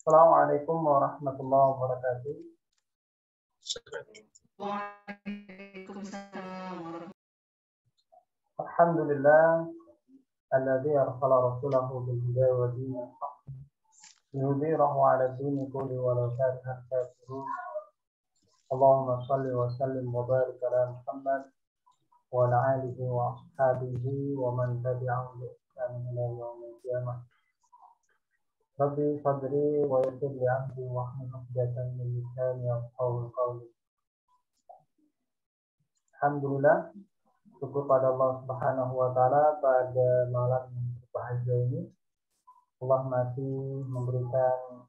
Assalamualaikum warahmatullahi wabarakatuh. Waalaikumsalam. Alhamdulillah alladzi arsala rasulahu bil huda wa dinil haqq liyudhhirahu 'ala dini kulli walau karihal kafirun. Allahumma shalli wa sallim wa barik ala Muhammad wa ala alihi wa ashabihi wa man tabi'ahum bi ihsan ila yaumil qiyamah. Rabbi fadri wa yassir li amri wa hlul 'uqdatam min lisani yafqahu qawli. Alhamdulillah, syukur pada Allah Subhanahu wa taala pada malam yang berbahagia ini Allah masih memberikan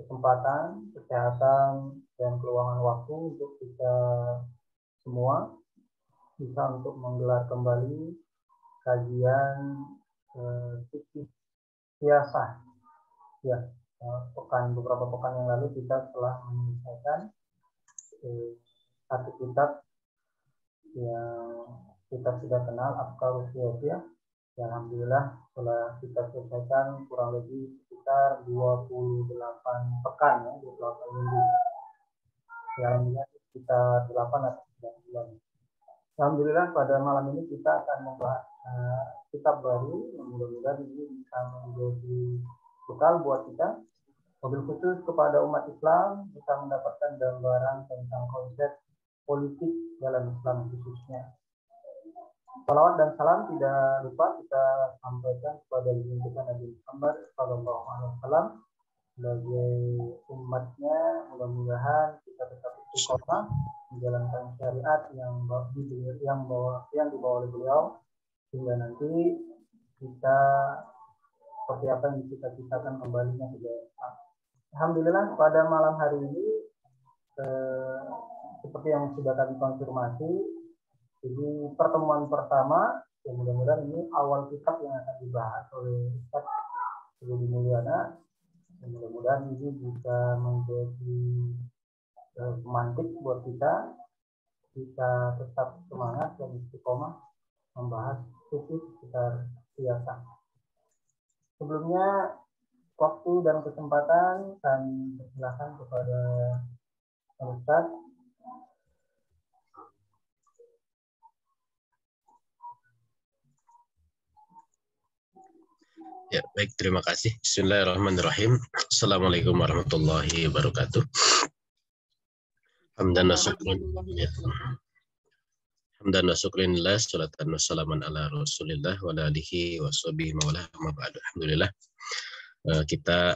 kesempatan, kesehatan dan keluangan waktu untuk kita semua bisa untuk menggelar kembali kajian fikih siyasah. Ya, beberapa pekan yang lalu kita telah menyelesaikan satu kitab yang kita sudah kenal, Afkarus Siyasiyah. Alhamdulillah setelah kita selesaikan kurang lebih sekitar 28 pekan, ya, 28 minggu. Alhamdulillah kita 8 atau 9 bulan. Alhamdulillah pada malam ini kita akan membahas kitab baru. Mudah-mudahan ini bisa menjadi bekal buat kita, mobil khusus kepada umat Islam, bisa mendapatkan gambaran tentang konsep politik dalam Islam khususnya. Salawat dan salam tidak lupa kita sampaikan kepada junjungan Nabi Muhammad SAW sebagai umatnya. Mudah-mudahan kita tetap istiqomah menjalankan syariat yang dibawa oleh beliau hingga nanti kita seperti apa yang dicita-citakan kembalinya ke Islam. Alhamdulillah pada malam hari ini seperti yang sudah kami konfirmasi, jadi pertemuan pertama, ya mudah-mudahan ini awal kitab yang akan dibahas oleh Ustaz Budi Mulyana. Mudah-mudahan ini bisa menjadi pemantik buat kita tetap semangat dan istiqomah membahas fikih sekitar siyasah. Sebelumnya, waktu dan kesempatan kami persilakan kepada Ustaz. Ya, baik, terima kasih. Bismillahirrahmanirrahim. Assalamualaikum warahmatullahi wabarakatuh. Hamdan wa syukran. Hamdan wa syukrinillah, salatan wa salaman ala Rasulillah wa ala alihi wa sahbihi mawala ma ba'du. Alhamdulillah. Kita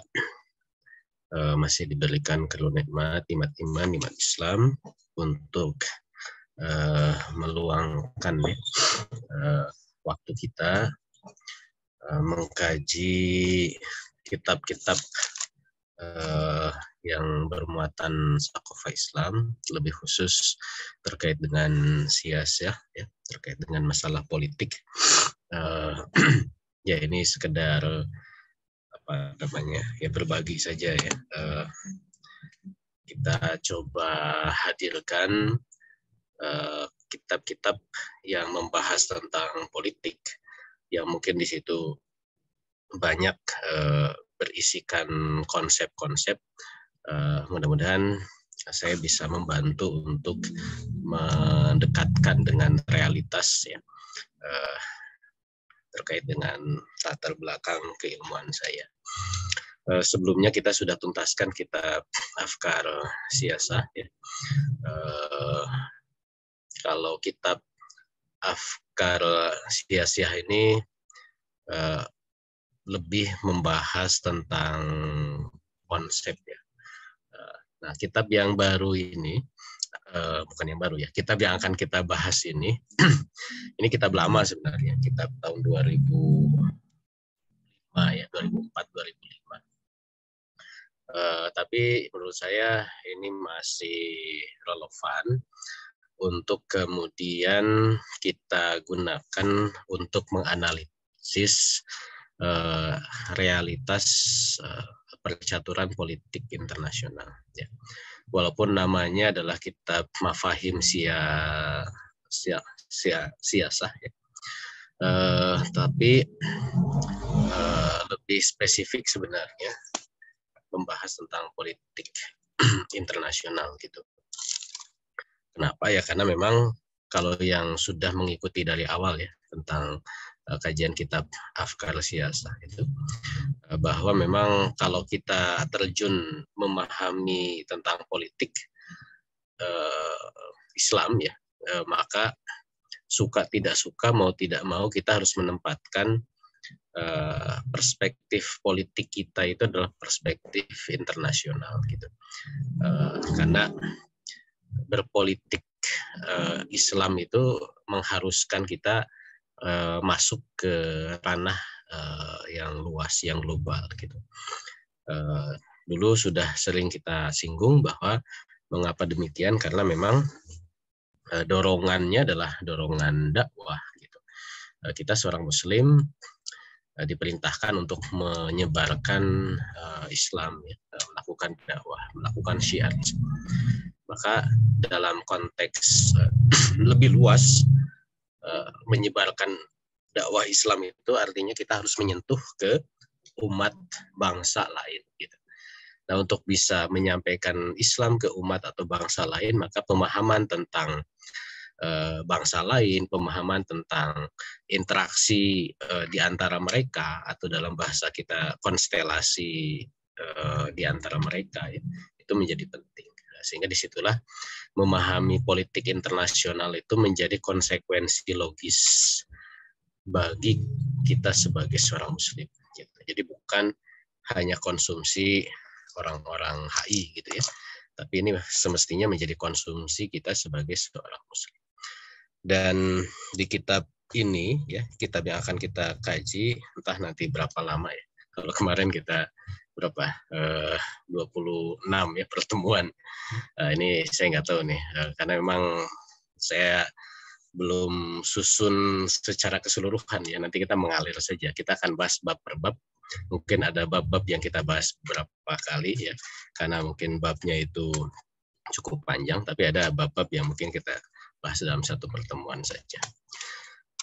masih diberikan karunia nikmat iman Islam untuk meluangkan waktu kita mengkaji kitab-kitab yang bermuatan saqafah Islam, lebih khusus terkait dengan siyasah, ya, terkait dengan masalah politik. Ya, ini sekedar apa namanya, ya, berbagi saja, ya. Kita coba hadirkan kitab-kitab yang membahas tentang politik, yang mungkin di situ banyak berisikan konsep-konsep. Mudah-mudahan saya bisa membantu untuk mendekatkan dengan realitas, ya, terkait dengan latar belakang keilmuan saya. Sebelumnya kita sudah tuntaskan kitab Afkar Siyasah, ya. Kalau kitab Afkar Siyasah ini lebih membahas tentang konsep, ya. Nah, kitab yang baru ini, bukan yang baru, ya, kitab yang akan kita bahas ini, ini kitab lama sebenarnya, kitab tahun 2005, ya, 2004-2005. Tapi menurut saya ini masih relevan untuk kemudian kita gunakan untuk menganalisis realitas percaturan politik internasional, ya. Walaupun namanya adalah kitab Mafahim Siyasah, ya. Tapi lebih spesifik sebenarnya membahas tentang politik internasional gitu. Kenapa ya? Karena memang kalau yang sudah mengikuti dari awal ya tentang kajian kitab Afkar Siyasah itu, bahwa memang kalau kita terjun memahami tentang politik Islam ya, maka suka tidak suka, mau tidak mau, kita harus menempatkan perspektif politik kita itu adalah perspektif internasional gitu. Karena berpolitik Islam itu mengharuskan kita masuk ke ranah yang luas, yang global gitu. Dulu sudah sering kita singgung bahwa mengapa demikian, karena memang dorongannya adalah dorongan dakwah gitu. Kita seorang Muslim diperintahkan untuk menyebarkan Islam, ya, melakukan dakwah, melakukan syiar. Maka dalam konteks lebih luas, menyebarkan dakwah Islam itu artinya kita harus menyentuh ke umat bangsa lain gitu. Nah, untuk bisa menyampaikan Islam ke umat atau bangsa lain, maka pemahaman tentang bangsa lain, pemahaman tentang interaksi di antara mereka, atau dalam bahasa kita konstelasi di antara mereka, ya, itu menjadi penting. Sehingga disitulah memahami politik internasional itu menjadi konsekuensi logis bagi kita sebagai seorang Muslim. Gitu. Jadi bukan hanya konsumsi orang-orang HI gitu ya, tapi ini semestinya menjadi konsumsi kita sebagai seorang Muslim. Dan di kitab ini ya, kitab yang akan kita kaji entah nanti berapa lama ya. Kalau kemarin kita berapa 26 ya pertemuan. Ini saya nggak tahu nih, karena memang saya belum susun secara keseluruhan ya. Nanti kita mengalir saja. Kita akan bahas bab per bab. Mungkin ada bab-bab yang kita bahas beberapa kali ya, karena mungkin babnya itu cukup panjang, tapi ada bab-bab yang mungkin kita bahas dalam satu pertemuan saja.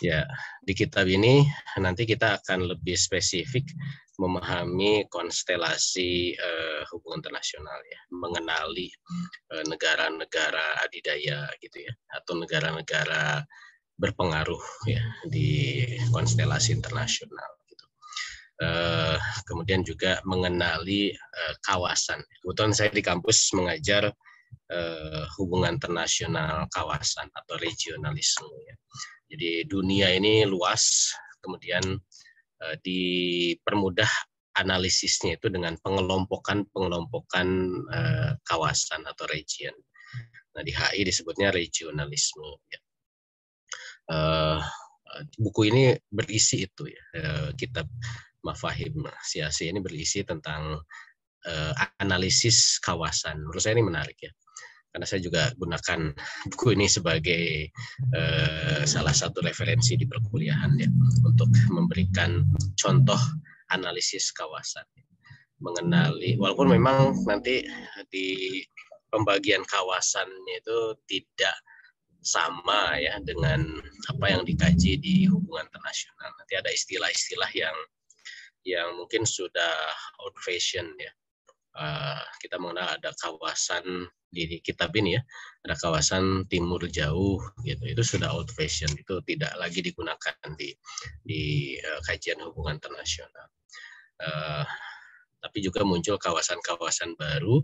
Ya, di kitab ini nanti kita akan lebih spesifik memahami konstelasi hubungan internasional ya, mengenali negara-negara adidaya gitu ya, atau negara-negara berpengaruh ya di konstelasi internasional. Kemudian juga mengenali kawasan. Kebetulan saya di kampus mengajar hubungan internasional kawasan atau regionalisme. Ya. Jadi dunia ini luas, kemudian dipermudah analisisnya itu dengan pengelompokan kawasan atau region. Nah, di HI disebutnya regionalisme. Ya. Buku ini berisi itu ya, kitab Mafahim Siyasi ini berisi tentang analisis kawasan. Menurut saya ini menarik ya, karena saya juga gunakan buku ini sebagai salah satu referensi di perkuliahan ya, untuk memberikan contoh analisis kawasan, mengenali, walaupun memang nanti di pembagian kawasannya itu tidak sama ya dengan apa yang dikaji di hubungan internasional. Nanti ada istilah-istilah yang mungkin sudah old fashion ya. Kita mengenal ada kawasan di kitab ini ya, ada kawasan timur jauh gitu, itu sudah old fashion, itu tidak lagi digunakan di kajian hubungan internasional. Tapi juga muncul kawasan-kawasan baru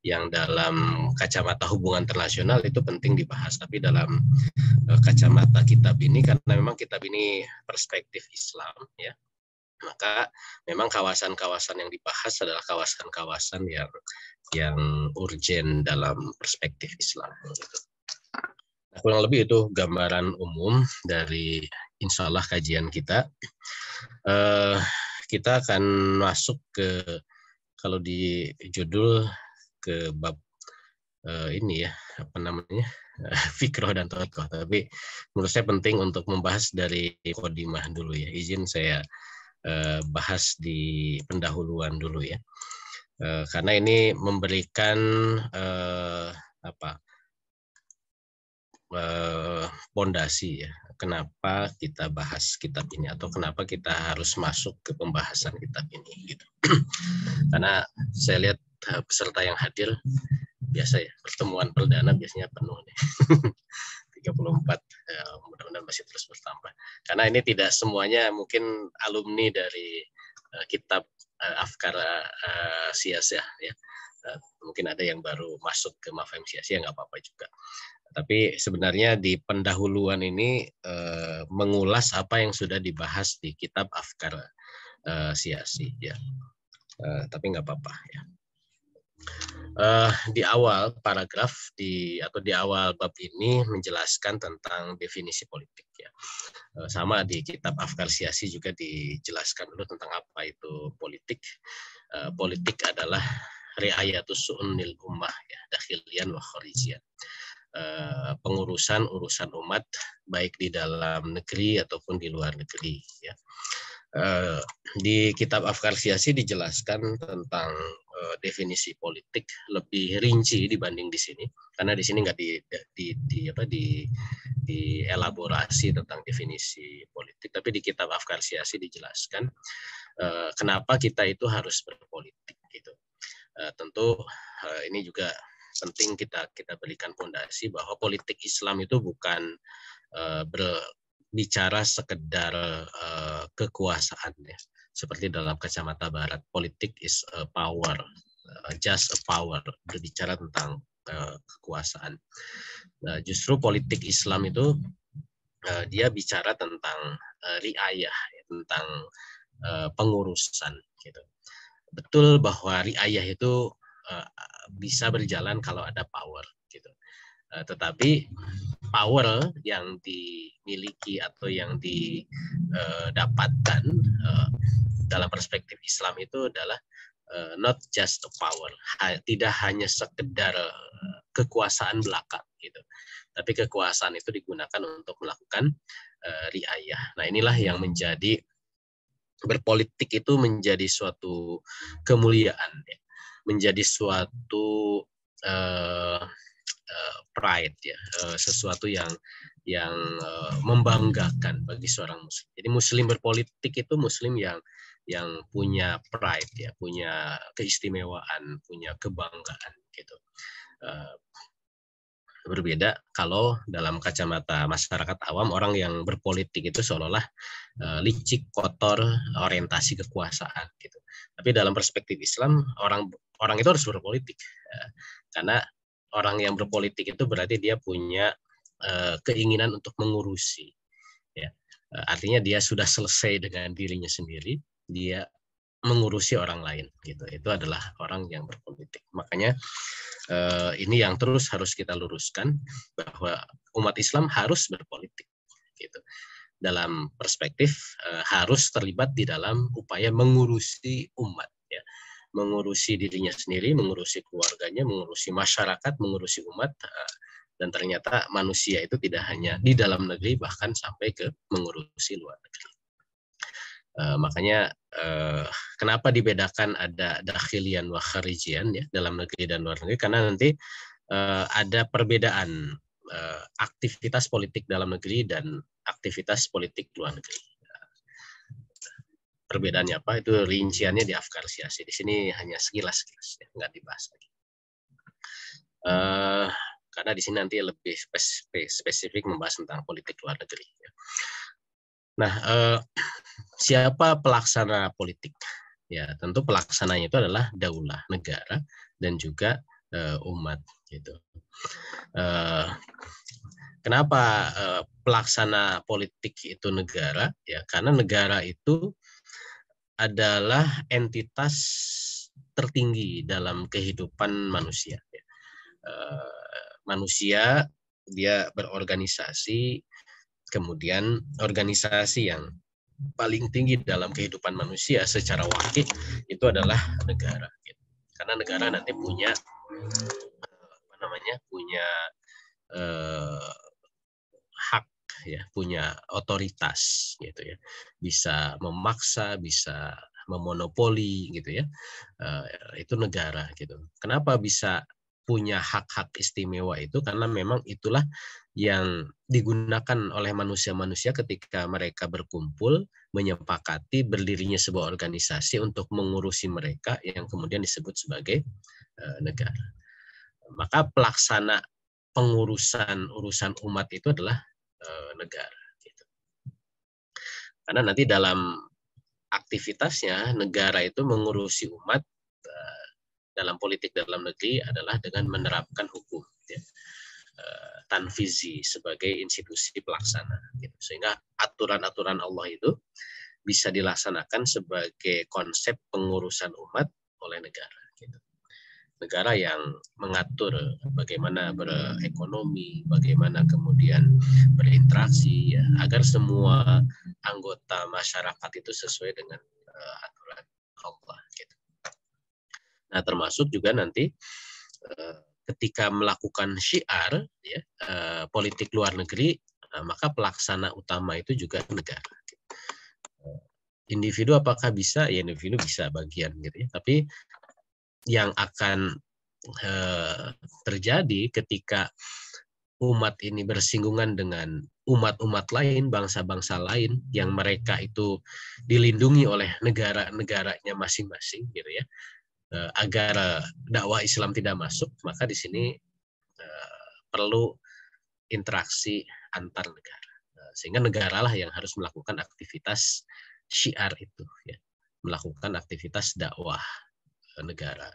yang dalam kacamata hubungan internasional itu penting dibahas, tapi dalam kacamata kitab ini, karena memang kitab ini perspektif Islam ya, maka memang kawasan-kawasan yang dibahas adalah kawasan-kawasan yang urgen dalam perspektif Islam. Nah, kurang lebih itu gambaran umum dari insya Allah kajian kita. Kita akan masuk ke, kalau di judul, ke bab ini ya, apa namanya, fikroh dan tokoh. Tapi menurut saya penting untuk membahas dari kodimah dulu ya. Izin saya bahas di pendahuluan dulu ya, karena ini memberikan pondasi ya, kenapa kita bahas kitab ini atau kenapa kita harus masuk ke pembahasan kitab ini gitu. Karena saya lihat peserta yang hadir biasa ya, pertemuan perdana biasanya penuh nih. 34, mudah-mudahan masih terus bertambah. Karena ini tidak semuanya mungkin alumni dari kitab Afkar Siyasah ya. Mungkin ada yang baru masuk ke Mafahim Siyasah, nggak apa-apa juga. Tapi sebenarnya di pendahuluan ini mengulas apa yang sudah dibahas di kitab Afkar Siyasah ya. Tapi nggak apa-apa ya. Di awal paragraf di awal bab ini menjelaskan tentang definisi politik ya. Sama di kitab Afkar Siyasah juga dijelaskan dulu tentang apa itu politik. Politik adalah riayatus su'unil ummah ya, dakhilian wa kharijian. Pengurusan urusan umat baik di dalam negeri ataupun di luar negeri ya. Di kitab Afkar Siyasah dijelaskan tentang definisi politik lebih rinci dibanding di sini, karena di sini nggak dielaborasi tentang definisi politik, tapi di kitab Afkar Siyasah dijelaskan kenapa kita itu harus berpolitik gitu. Tentu ini juga penting kita berikan fondasi bahwa politik Islam itu bukan bicara sekedar kekuasaan ya. Seperti dalam kacamata barat, politik is a power, just a power, berbicara tentang kekuasaan. Justru politik Islam itu dia bicara tentang riayah, tentang pengurusan gitu. Betul bahwa riayah itu bisa berjalan kalau ada power gitu. Tetapi power yang dimiliki atau yang didapatkan dalam perspektif Islam itu adalah not just a power, tidak hanya sekedar kekuasaan belaka gitu, tapi kekuasaan itu digunakan untuk melakukan riayah. Nah inilah yang menjadi berpolitik itu menjadi suatu kemuliaan, ya. Menjadi suatu pride ya, sesuatu yang membanggakan bagi seorang muslim. Jadi muslim berpolitik itu muslim yang punya pride ya, punya keistimewaan, punya kebanggaan gitu. Berbeda kalau dalam kacamata masyarakat awam, orang yang berpolitik itu seolah-olah licik, kotor, orientasi kekuasaan gitu. Tapi dalam perspektif Islam, orang itu harus berpolitik karena orang yang berpolitik itu berarti dia punya keinginan untuk mengurusi ya. Artinya dia sudah selesai dengan dirinya sendiri, dia mengurusi orang lain gitu. Itu adalah orang yang berpolitik. Makanya ini yang terus harus kita luruskan, bahwa umat Islam harus berpolitik gitu. Dalam perspektif harus terlibat di dalam upaya mengurusi umat ya. Mengurusi dirinya sendiri, mengurusi keluarganya, mengurusi masyarakat, mengurusi umat, dan ternyata manusia itu tidak hanya di dalam negeri, bahkan sampai ke mengurusi luar negeri. Makanya kenapa dibedakan ada dakhilian wa kharijian ya, dalam negeri dan luar negeri, karena nanti ada perbedaan aktivitas politik dalam negeri dan aktivitas politik luar negeri. Perbedaannya apa? Itu rinciannya di Afkar Siyasah. Di sini hanya sekilas-sekilas, ya, nggak dibahas lagi. Karena di sini nanti lebih spesifik membahas tentang politik luar negeri. Nah, siapa pelaksana politik? Ya, tentu pelaksananya itu adalah daulah, negara, dan juga umat. Gitu. Kenapa pelaksana politik itu negara? Ya, karena negara itu adalah entitas tertinggi dalam kehidupan manusia. Manusia dia berorganisasi, kemudian organisasi yang paling tinggi dalam kehidupan manusia secara wakil itu adalah negara. Karena negara nanti punya punya hak ya, punya otoritas gitu ya, bisa memaksa, bisa memonopoli gitu ya, itu negara gitu. Kenapa bisa punya hak-hak istimewa itu karena memang itulah yang digunakan oleh manusia-manusia ketika mereka berkumpul, menyepakati berdirinya sebuah organisasi untuk mengurusi mereka yang kemudian disebut sebagai negara. Maka pelaksana urusan umat itu adalah negara. Gitu. Karena nanti dalam aktivitasnya negara itu mengurusi umat dalam politik dalam negeri adalah dengan menerapkan hukum, ya. Tanfizi sebagai institusi pelaksana, gitu. Sehingga aturan-aturan Allah itu bisa dilaksanakan sebagai konsep pengurusan umat oleh negara. Gitu. Negara yang mengatur bagaimana berekonomi, bagaimana kemudian berinteraksi, ya, agar semua anggota masyarakat itu sesuai dengan aturan Allah. Gitu. Nah, termasuk juga nanti ketika melakukan syiar, ya, politik luar negeri, maka pelaksana utama itu juga negara. Individu apakah bisa? Ya, individu bisa bagian gitu ya. Tapi yang akan terjadi ketika umat ini bersinggungan dengan umat-umat lain, bangsa-bangsa lain yang mereka itu dilindungi oleh negara-negaranya masing-masing, gitu ya. Agar dakwah Islam tidak masuk, maka di sini perlu interaksi antar negara. Sehingga negaralah yang harus melakukan aktivitas syiar itu, ya, melakukan aktivitas dakwah negara,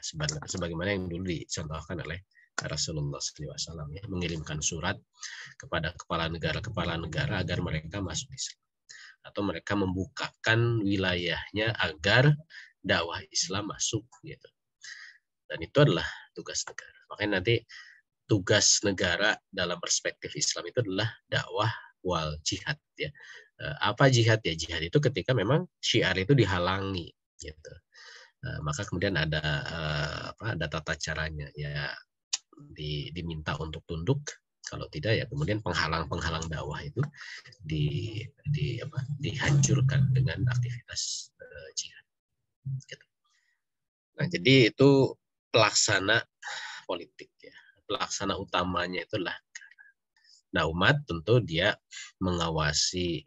sebagaimana yang dulu dicontohkan oleh Rasulullah SAW, ya, mengirimkan surat kepada kepala negara agar mereka masuk Islam, atau mereka membukakan wilayahnya agar dakwah Islam masuk, gitu. Dan itu adalah tugas negara. Makanya nanti tugas negara dalam perspektif Islam itu adalah dakwah wal jihad, ya. Apa jihad? Ya, jihad itu ketika memang syiar itu dihalangi, gitu. Maka kemudian ada tata caranya, ya, diminta untuk tunduk. Kalau tidak, ya kemudian penghalang dakwah itu dihancurkan dengan aktivitas jihad. Gitu. Nah, jadi itu pelaksana politik, ya. Pelaksana utamanya itulah negara. Nah, umat tentu dia mengawasi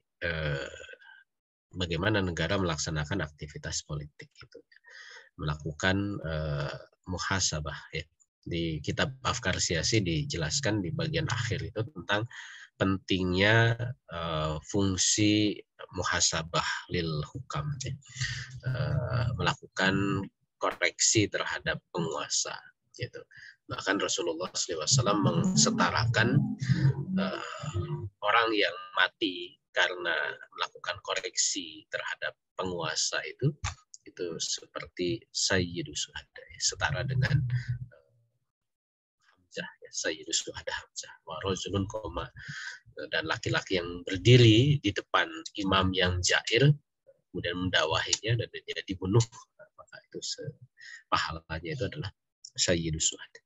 bagaimana negara melaksanakan aktivitas politik itu, melakukan muhasabah, ya. Di kitab Afkar Siyasi dijelaskan di bagian akhir itu tentang pentingnya fungsi muhasabah lil hukam, ya. Melakukan koreksi terhadap penguasa, gitu. Bahkan Rasulullah SAW mengsetarakan orang yang mati karena melakukan koreksi terhadap penguasa itu seperti Sayyidus Syuhada, setara dengan Hamzah, ya, Sayyidus Syuhada Hamzah, wa rajulun qoma, dan laki-laki yang berdiri di depan imam yang jair kemudian mendakwahinya dan dia dibunuh, maka itu pahalanya itu adalah Sayyidus Syuhada.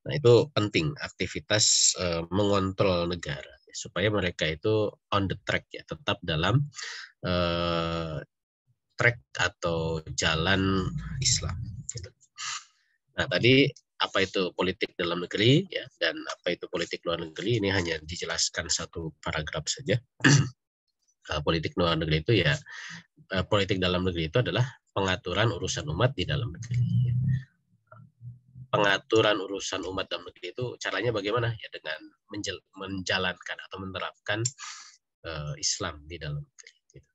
Nah, itu penting aktivitas mengontrol negara supaya mereka itu on the track, ya, tetap dalam track atau jalan Islam, gitu. Nah, tadi apa itu politik dalam negeri, ya, dan apa itu politik luar negeri, ini hanya dijelaskan satu paragraf saja. Politik luar negeri itu, ya, politik dalam negeri itu adalah pengaturan urusan umat di dalam negeri. Pengaturan urusan umat dalam negeri itu caranya bagaimana? Ya, dengan menjalankan atau menerapkan Islam di dalam negeri. Gitu.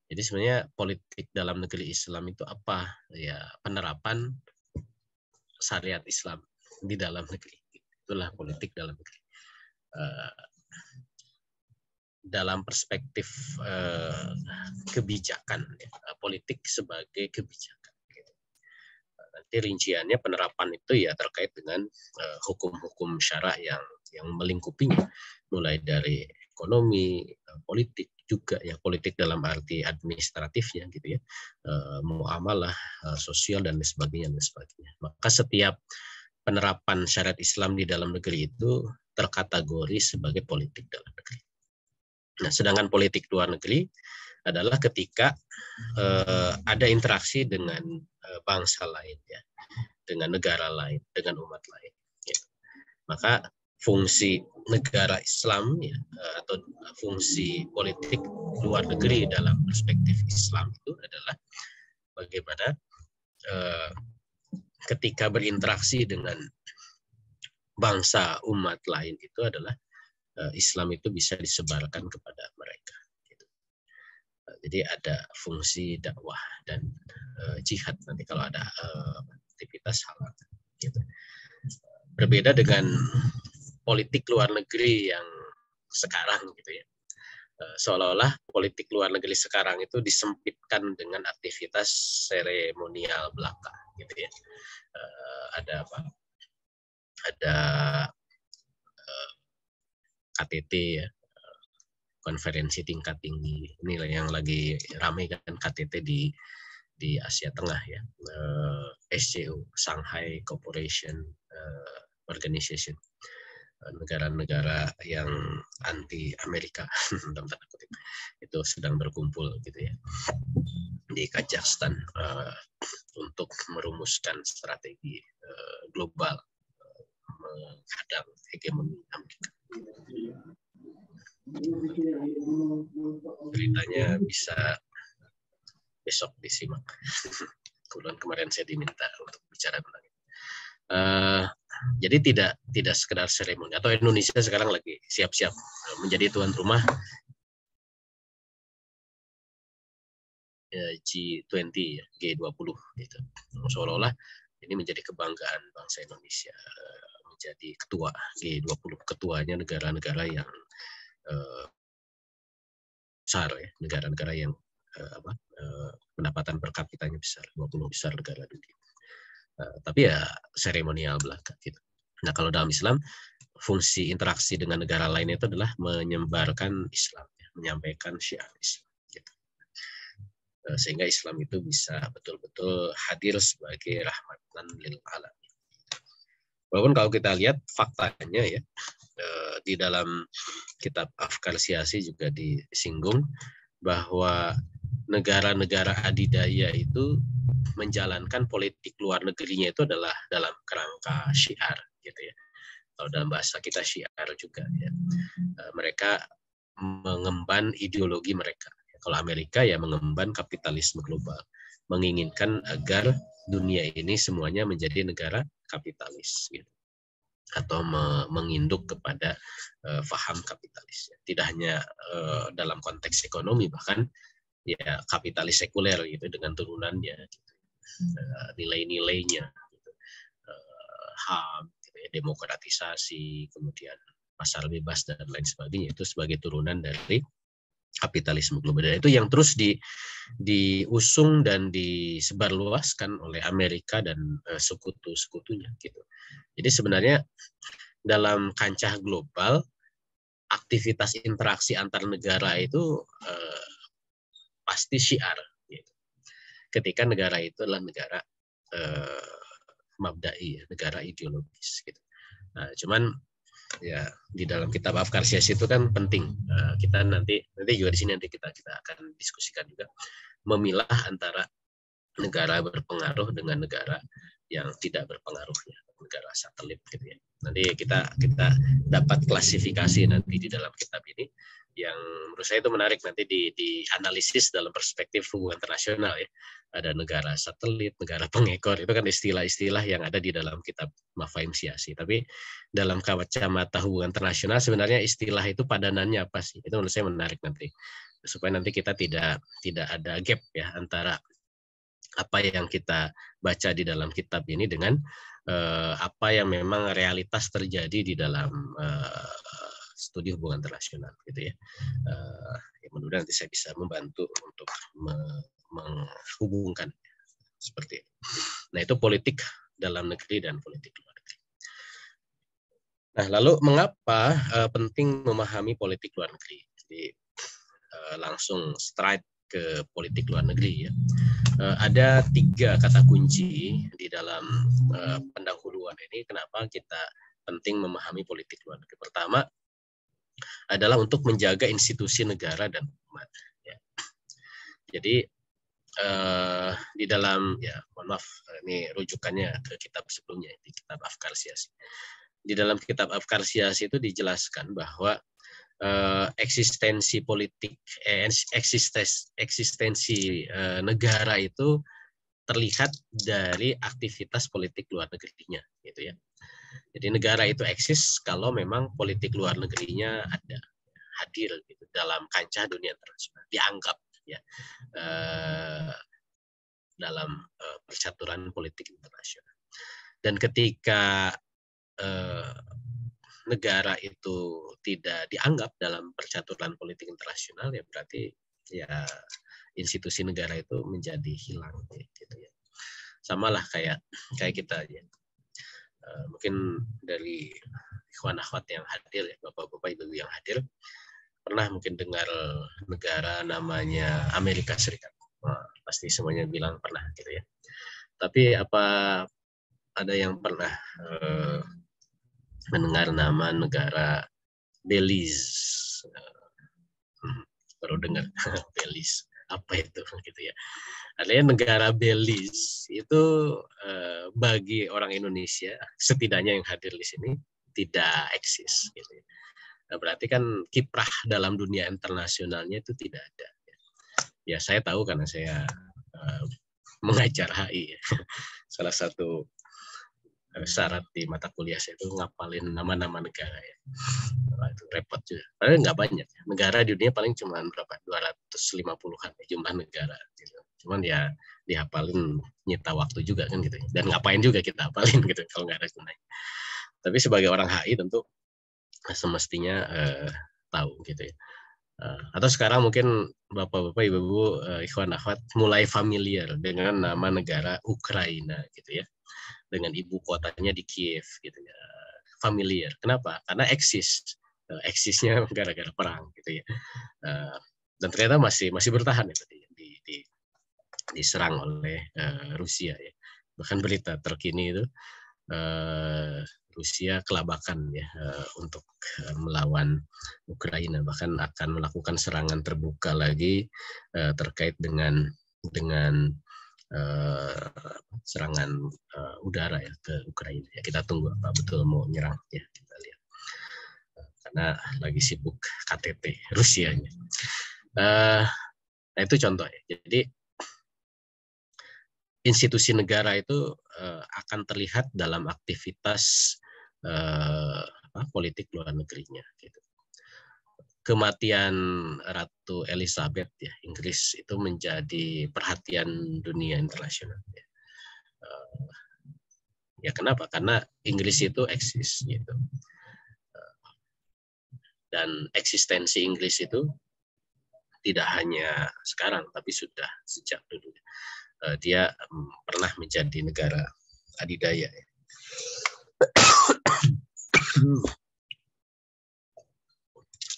Jadi sebenarnya politik dalam negeri Islam itu apa? Ya, penerapan syariat Islam di dalam negeri. Itulah politik dalam negeri. Dalam perspektif kebijakan, ya, politik sebagai kebijakan. Nanti rinciannya penerapan itu, ya, terkait dengan hukum-hukum syara yang melingkupinya, mulai dari ekonomi, politik juga, ya, politik dalam arti administratifnya, gitu ya, muamalah, sosial dan sebagainya. Maka setiap penerapan syariat Islam di dalam negeri itu terkategori sebagai politik dalam negeri. Nah, sedangkan politik luar negeri adalah ketika ada interaksi dengan bangsa lain, ya, dengan negara lain, dengan umat lain. Ya. Maka fungsi negara Islam, ya, atau fungsi politik luar negeri dalam perspektif Islam itu adalah bagaimana ketika berinteraksi dengan bangsa umat lain itu adalah Islam itu bisa disebarkan kepada mereka. Gitu. Jadi ada fungsi dakwah dan jihad nanti kalau ada aktivitas halal. Gitu. Berbeda dengan politik luar negeri yang sekarang, gitu ya. Seolah-olah politik luar negeri sekarang itu disempitkan dengan aktivitas seremonial belaka, gitu ya. Ada apa? Ada KTT, ya, konferensi tingkat tinggi. Ini yang lagi ramai kan, KTT di Asia Tengah, ya. SCO, Shanghai Cooperation Organization. Negara-negara yang anti Amerika dalam tanda kutip itu sedang berkumpul, gitu ya, di Kazakhstan untuk merumuskan strategi global menghadang hegemoni Amerika. Ceritanya bisa besok disimak. Kebetulan kemarin saya diminta untuk bicara tentang itu. Jadi tidak sekedar seremoni, atau Indonesia sekarang lagi siap-siap menjadi tuan rumah G20, ya, G20 gitu. Seolah-olah ini menjadi kebanggaan bangsa Indonesia, menjadi ketua G20, ketuanya negara-negara yang besar, ya, negara-negara yang pendapatan per kapitanya besar, 20 besar negara dunia. Tapi ya seremonial belaka gitu. Nah, kalau dalam Islam fungsi interaksi dengan negara lain itu adalah menyebarkan Islam, ya, menyampaikan syiar Islam gitu. Sehingga Islam itu bisa betul-betul hadir sebagai rahmatan lil alamin. Walaupun kalau kita lihat faktanya, ya, di dalam kitab Afkar Siyasi juga disinggung bahwa negara-negara adidaya itu menjalankan politik luar negerinya itu adalah dalam kerangka syiar, gitu ya. Kalau dalam bahasa kita syiar juga, ya. Mereka mengemban ideologi mereka. Kalau Amerika ya mengemban kapitalisme global, menginginkan agar dunia ini semuanya menjadi negara kapitalis, gitu. Atau menginduk kepada faham kapitalis. Tidak hanya dalam konteks ekonomi, bahkan ya kapitalis sekuler gitu dengan turunannya, gitu. Nilai-nilainya, gitu. HAM, gitu ya, demokratisasi, kemudian pasar bebas dan lain sebagainya, itu sebagai turunan dari kapitalisme global. Dan itu yang terus diusung dan disebarluaskan oleh Amerika dan sekutu-sekutunya, gitu. Jadi sebenarnya dalam kancah global aktivitas interaksi antar negara itu pasti syiar, gitu. Ketika negara itu adalah negara mabda'i, negara ideologis, gitu. Nah, cuman ya di dalam kitab Afkar Siyasi itu kan penting, kita nanti juga di sini nanti kita akan diskusikan juga, memilah antara negara berpengaruh dengan negara yang tidak berpengaruhnya, negara satelit, gitu ya. Nanti kita dapat klasifikasi nanti di dalam kitab ini yang menurut saya itu menarik nanti dianalisis dalam perspektif hubungan internasional, ya. Ada negara satelit, negara pengekor, itu kan istilah-istilah yang ada di dalam kitab Mafahim Siyasi. Tapi dalam kacamata hubungan internasional sebenarnya istilah itu padanannya apa sih? Itu menurut saya menarik nanti, supaya nanti kita tidak ada gap, ya, antara apa yang kita baca di dalam kitab ini dengan apa yang memang realitas terjadi di dalam studi hubungan internasional, gitu ya. Mudah-mudahan nanti saya bisa membantu untuk menghubungkan seperti itu. Nah, itu politik dalam negeri dan politik luar negeri. Nah, lalu mengapa penting memahami politik luar negeri? Jadi langsung straight ke politik luar negeri, ya. Ada 3 kata kunci di dalam pendahuluan ini kenapa kita penting memahami politik luar negeri. Pertama adalah untuk menjaga institusi negara dan umat, ya. Jadi di dalam, ya mohon maaf, ini rujukannya ke kitab sebelumnya, di kitab Afkar Siyasi. Di dalam kitab Afkar Siyasi itu dijelaskan bahwa eksistensi politik, eksistensi negara itu terlihat dari aktivitas politik luar negerinya, gitu ya. Jadi negara itu eksis kalau memang politik luar negerinya ada, hadir gitu dalam kancah dunia internasional, dianggap ya dalam percaturan politik internasional. Dan ketika negara itu tidak dianggap dalam percaturan politik internasional, ya berarti ya institusi negara itu menjadi hilang gitu ya. Samalah kayak kita ya. Mungkin dari ikhwan akhwat yang hadir ya, bapak-bapak ibu yang hadir, pernah mungkin dengar negara namanya Amerika Serikat. Pasti semuanya bilang pernah gitu ya. Tapi apa ada yang pernah mendengar nama negara Belize? Baru dengar Belize, apa itu gitu ya. Artinya negara Belize itu bagi orang Indonesia, setidaknya yang hadir di sini, tidak eksis gitu ya. Nah, berarti kan kiprah dalam dunia internasionalnya itu tidak ada. Ya saya tahu karena saya mengajar HI. Salah satu syarat di mata kuliah saya itu ngapalin nama-nama negara ya. Nah, itu repot juga. Padahal nggak banyak. Negara di dunia paling cuma berapa? 250-an jumlah negara. Gitu. Cuman ya dihafalin nyita waktu juga kan gitu. Dan ngapain juga kita hafalin gitu kalau nggak ada gunanya. Tapi sebagai orang HI tentu semestinya tahu gitu ya. Atau sekarang mungkin bapak-bapak, ibu-ibu, ikhwan akhwat mulai familiar dengan nama negara Ukraina gitu ya, dengan ibu kotanya di Kiev gitu ya, familiar. Kenapa? Karena eksisnya gara-gara perang gitu ya, dan ternyata masih bertahan ya tadi diserang oleh Rusia ya. Bahkan berita terkini itu Rusia kelabakan ya untuk melawan Ukraina, bahkan akan melakukan serangan terbuka lagi terkait dengan serangan udara ya ke Ukraina. Ya, kita tunggu apa betul mau nyerang ya, kita lihat. Karena lagi sibuk KTT Rusianya. Nah itu contoh ya. Jadi institusi negara itu akan terlihat dalam aktivitas politik luar negerinya. Gitu. Kematian Ratu Elizabeth ya Inggris itu menjadi perhatian dunia internasional. Ya kenapa? Karena Inggris itu eksis gitu. Dan eksistensi Inggris itu tidak hanya sekarang, tapi sudah sejak dulu. Dia pernah menjadi negara adidaya.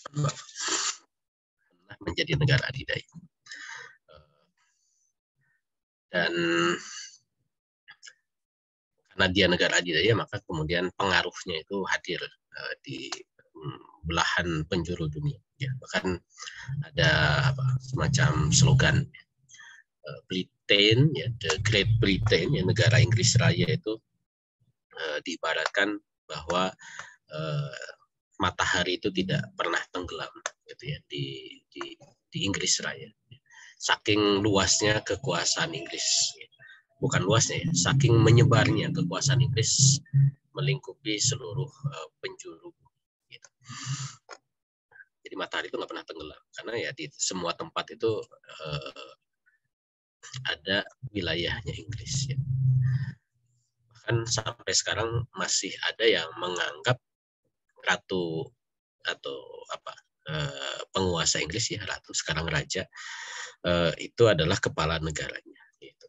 Pernah menjadi negara adidaya. Dan karena dia negara adidaya, maka kemudian pengaruhnya itu hadir di belahan penjuru dunia. Ya, bahkan ada semacam slogan Britain, ya, The Great Britain, ya, negara Inggris Raya itu diibaratkan bahwa matahari itu tidak pernah tenggelam, gitu ya, di Inggris Raya. Saking luasnya kekuasaan Inggris, bukan luasnya, ya, saking menyebarnya kekuasaan Inggris melingkupi seluruh penjuru. Gitu. Jadi matahari itu nggak pernah tenggelam, karena ya di semua tempat itu ada wilayahnya Inggris. Ya. Bahkan sampai sekarang masih ada yang menganggap ratu atau penguasa Inggris ya, ratu sekarang raja, itu adalah kepala negaranya. Gitu.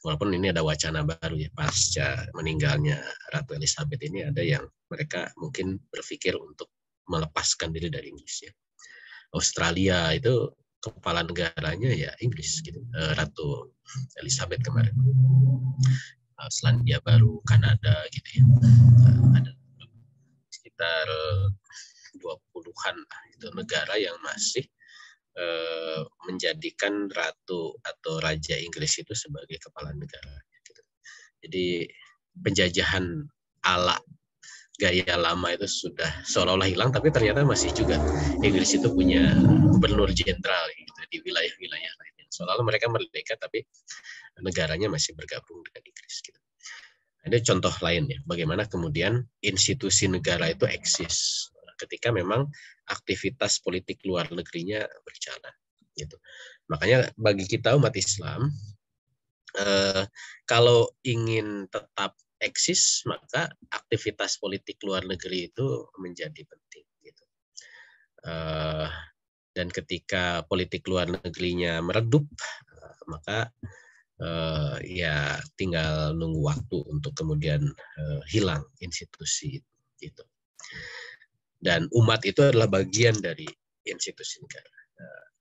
Walaupun ini ada wacana baru ya, pasca meninggalnya Ratu Elizabeth ini ada yang mereka mungkin berpikir untuk melepaskan diri dari Inggris ya. Australia itu kepala negaranya ya Inggris gitu, Ratu Elizabeth kemarin. Selandia Baru, Kanada gitu ya. Ada sekitar 20-an itu negara yang masih menjadikan ratu atau raja Inggris itu sebagai kepala negara. Gitu. Jadi penjajahan ala gaya lama itu sudah seolah-olah hilang, tapi ternyata masih juga Inggris itu punya gubernur jenderal gitu, di wilayah-wilayah lainnya. Seolah-olah mereka merdeka, tapi negaranya masih bergabung dengan Inggris. Gitu. Ada contoh lain ya, bagaimana kemudian institusi negara itu eksis ketika memang aktivitas politik luar negerinya berjalan. Gitu. Makanya bagi kita umat Islam, kalau ingin tetap eksis, maka aktivitas politik luar negeri itu menjadi penting. Gitu. Dan ketika politik luar negerinya meredup, maka ya tinggal nunggu waktu untuk kemudian hilang institusi itu. Dan umat itu adalah bagian dari institusi negara.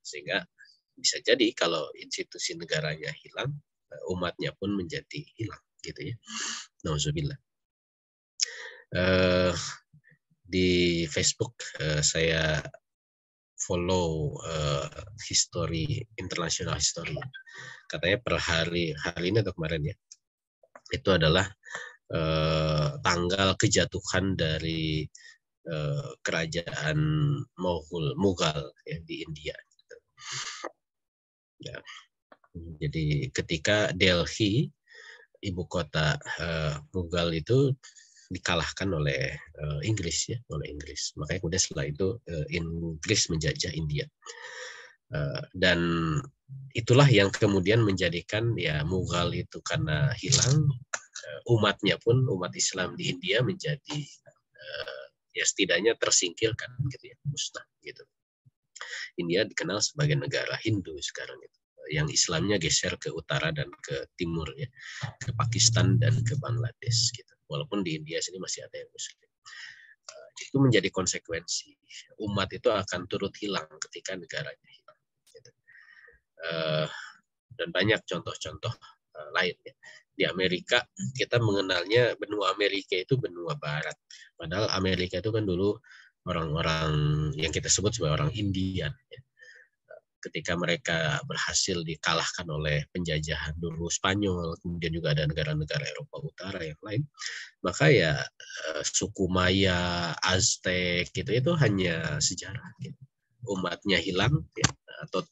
Sehingga bisa jadi kalau institusi negaranya hilang, umatnya pun menjadi hilang, gitu ya. Nauzubillah. Di Facebook saya follow history, international history. Katanya per hari ini atau kemarin ya, itu adalah tanggal kejatuhan dari kerajaan Mughal ya, di India. Ya. Jadi ketika Delhi, ibu kota Mughal itu dikalahkan oleh Inggris ya, oleh Inggris. Makanya kemudian setelah itu Inggris menjajah India. Dan itulah yang kemudian menjadikan ya Mughal itu karena hilang, umatnya pun, umat Islam di India menjadi ya setidaknya tersingkirkan gitu ya, musnah gitu. India dikenal sebagai negara Hindu sekarang itu, yang Islamnya geser ke utara dan ke timur ya, ke Pakistan dan ke Bangladesh gitu. Walaupun di India sini masih ada yang Muslim. Itu menjadi konsekuensi, umat itu akan turut hilang ketika negaranya hilang. Gitu. Dan banyak contoh-contoh lain ya. Di Amerika kita mengenalnya benua Amerika itu benua barat, padahal Amerika itu kan dulu orang-orang yang kita sebut sebagai orang Indian ya. Ketika mereka berhasil dikalahkan oleh penjajahan dulu Spanyol, kemudian juga ada negara-negara Eropa Utara yang lain, maka ya suku Maya, Aztec gitu itu hanya sejarah gitu. Umatnya hilang ya, atau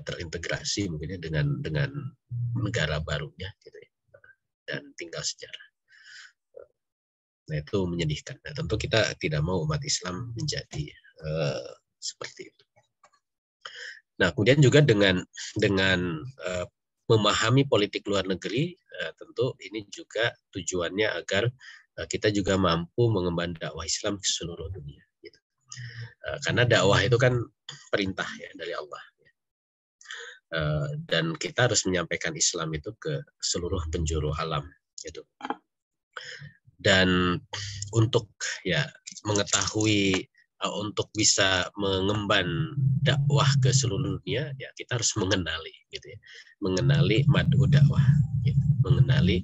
terintegrasi mungkin dengan negara barunya gitu ya, dan tinggal sejarah. Nah itu menyedihkan. Nah, tentu kita tidak mau umat Islam menjadi seperti itu. Nah kemudian juga dengan memahami politik luar negeri, tentu ini juga tujuannya agar kita juga mampu mengemban dakwah Islam ke seluruh dunia. Gitu. Karena dakwah itu kan perintah ya dari Allah. Dan kita harus menyampaikan Islam itu ke seluruh penjuru alam gitu. Dan untuk ya mengetahui untuk bisa mengemban dakwah ke seluruh dunia ya kita harus mengenali gitu ya, mengenali mad'u dakwah gitu. Mengenali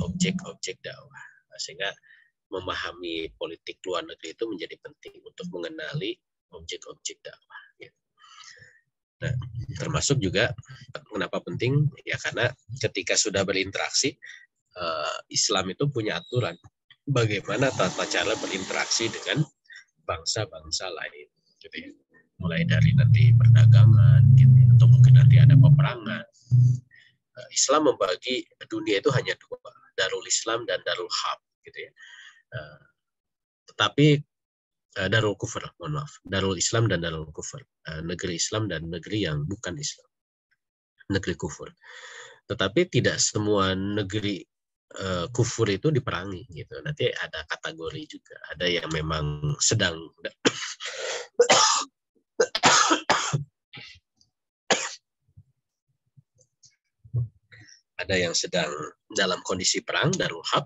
objek-objek dakwah, sehingga memahami politik luar negeri itu menjadi penting untuk mengenali objek-objek dakwah gitu. Nah, termasuk juga kenapa penting ya, karena ketika sudah berinteraksi, Islam itu punya aturan bagaimana tata cara berinteraksi dengan bangsa-bangsa lain gitu ya. Mulai dari nanti perdagangan gitu ya, atau mungkin nanti ada peperangan. Islam membagi dunia itu hanya dua, Darul Islam dan Darul Harb gitu ya. Tetapi Darul Kufur, mohon maaf, Darul Islam dan Darul Kufur, negeri Islam dan negeri yang bukan Islam, negeri kufur. Tetapi tidak semua negeri kufur itu diperangi gitu. Nanti ada kategori juga, ada yang memang sedang ada yang sedang dalam kondisi perang, Darul Harb.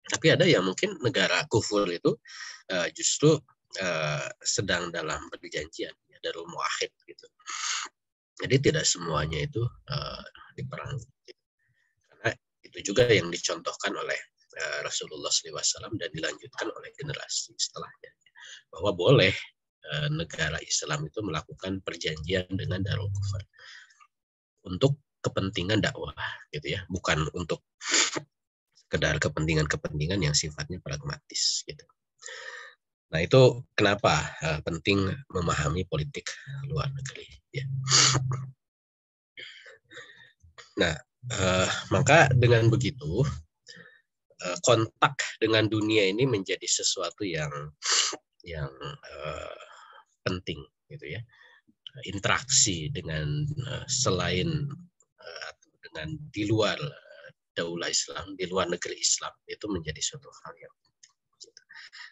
Tapi ada yang mungkin negara kufur itu justru sedang dalam perjanjian, ya, Darul Muahid gitu. Jadi tidak semuanya itu diperangi. Gitu. Karena itu juga yang dicontohkan oleh Rasulullah SAW dan dilanjutkan oleh generasi setelahnya, bahwa boleh negara Islam itu melakukan perjanjian dengan Darul Kufar untuk kepentingan dakwah, gitu ya, bukan untuk sekedar kepentingan-kepentingan yang sifatnya pragmatis, gitu. Nah, itu kenapa penting memahami politik luar negeri, ya. Nah, maka dengan begitu kontak dengan dunia ini menjadi sesuatu yang penting, gitu ya. Interaksi dengan selain dengan di luar daulah Islam, di luar negeri Islam, itu menjadi suatu hal yang penting.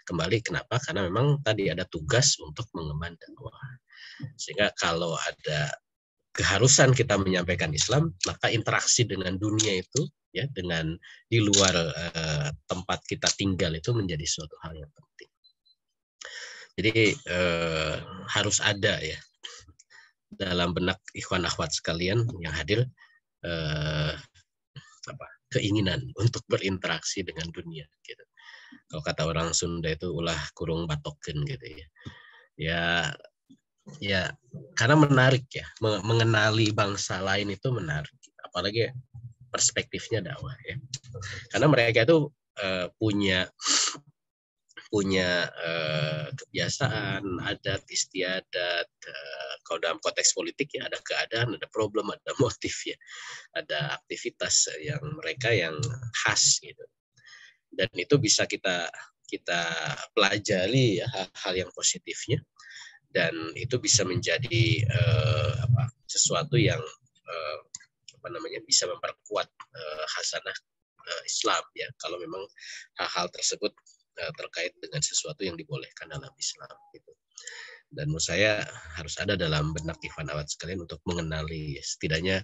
Kembali kenapa? Karena memang tadi ada tugas untuk mengemban dakwah. Sehingga kalau ada keharusan kita menyampaikan Islam, maka interaksi dengan dunia itu, ya, dengan di luar tempat kita tinggal itu menjadi suatu hal yang penting. Jadi harus ada, ya, dalam benak ikhwan akhwat sekalian yang hadir keinginan untuk berinteraksi dengan dunia, gitu. Kalau kata orang Sunda itu ulah kurung batoken, gitu ya. Ya, karena menarik, ya, mengenali bangsa lain itu menarik, apalagi perspektifnya dakwah, ya. Karena mereka itu punya kebiasaan, adat istiadat. Kalau dalam konteks politik, ya, ada keadaan, ada problem, ada motif, ya, ada aktivitas yang mereka yang khas, gitu. Dan itu bisa kita pelajari, ya, hal-hal yang positifnya, dan itu bisa menjadi sesuatu yang bisa memperkuat hasanah Islam, ya, kalau memang hal-hal tersebut terkait dengan sesuatu yang dibolehkan dalam Islam, gitu. Dan menurut saya harus ada dalam benak ikhwan akhwat sekalian untuk mengenali setidaknya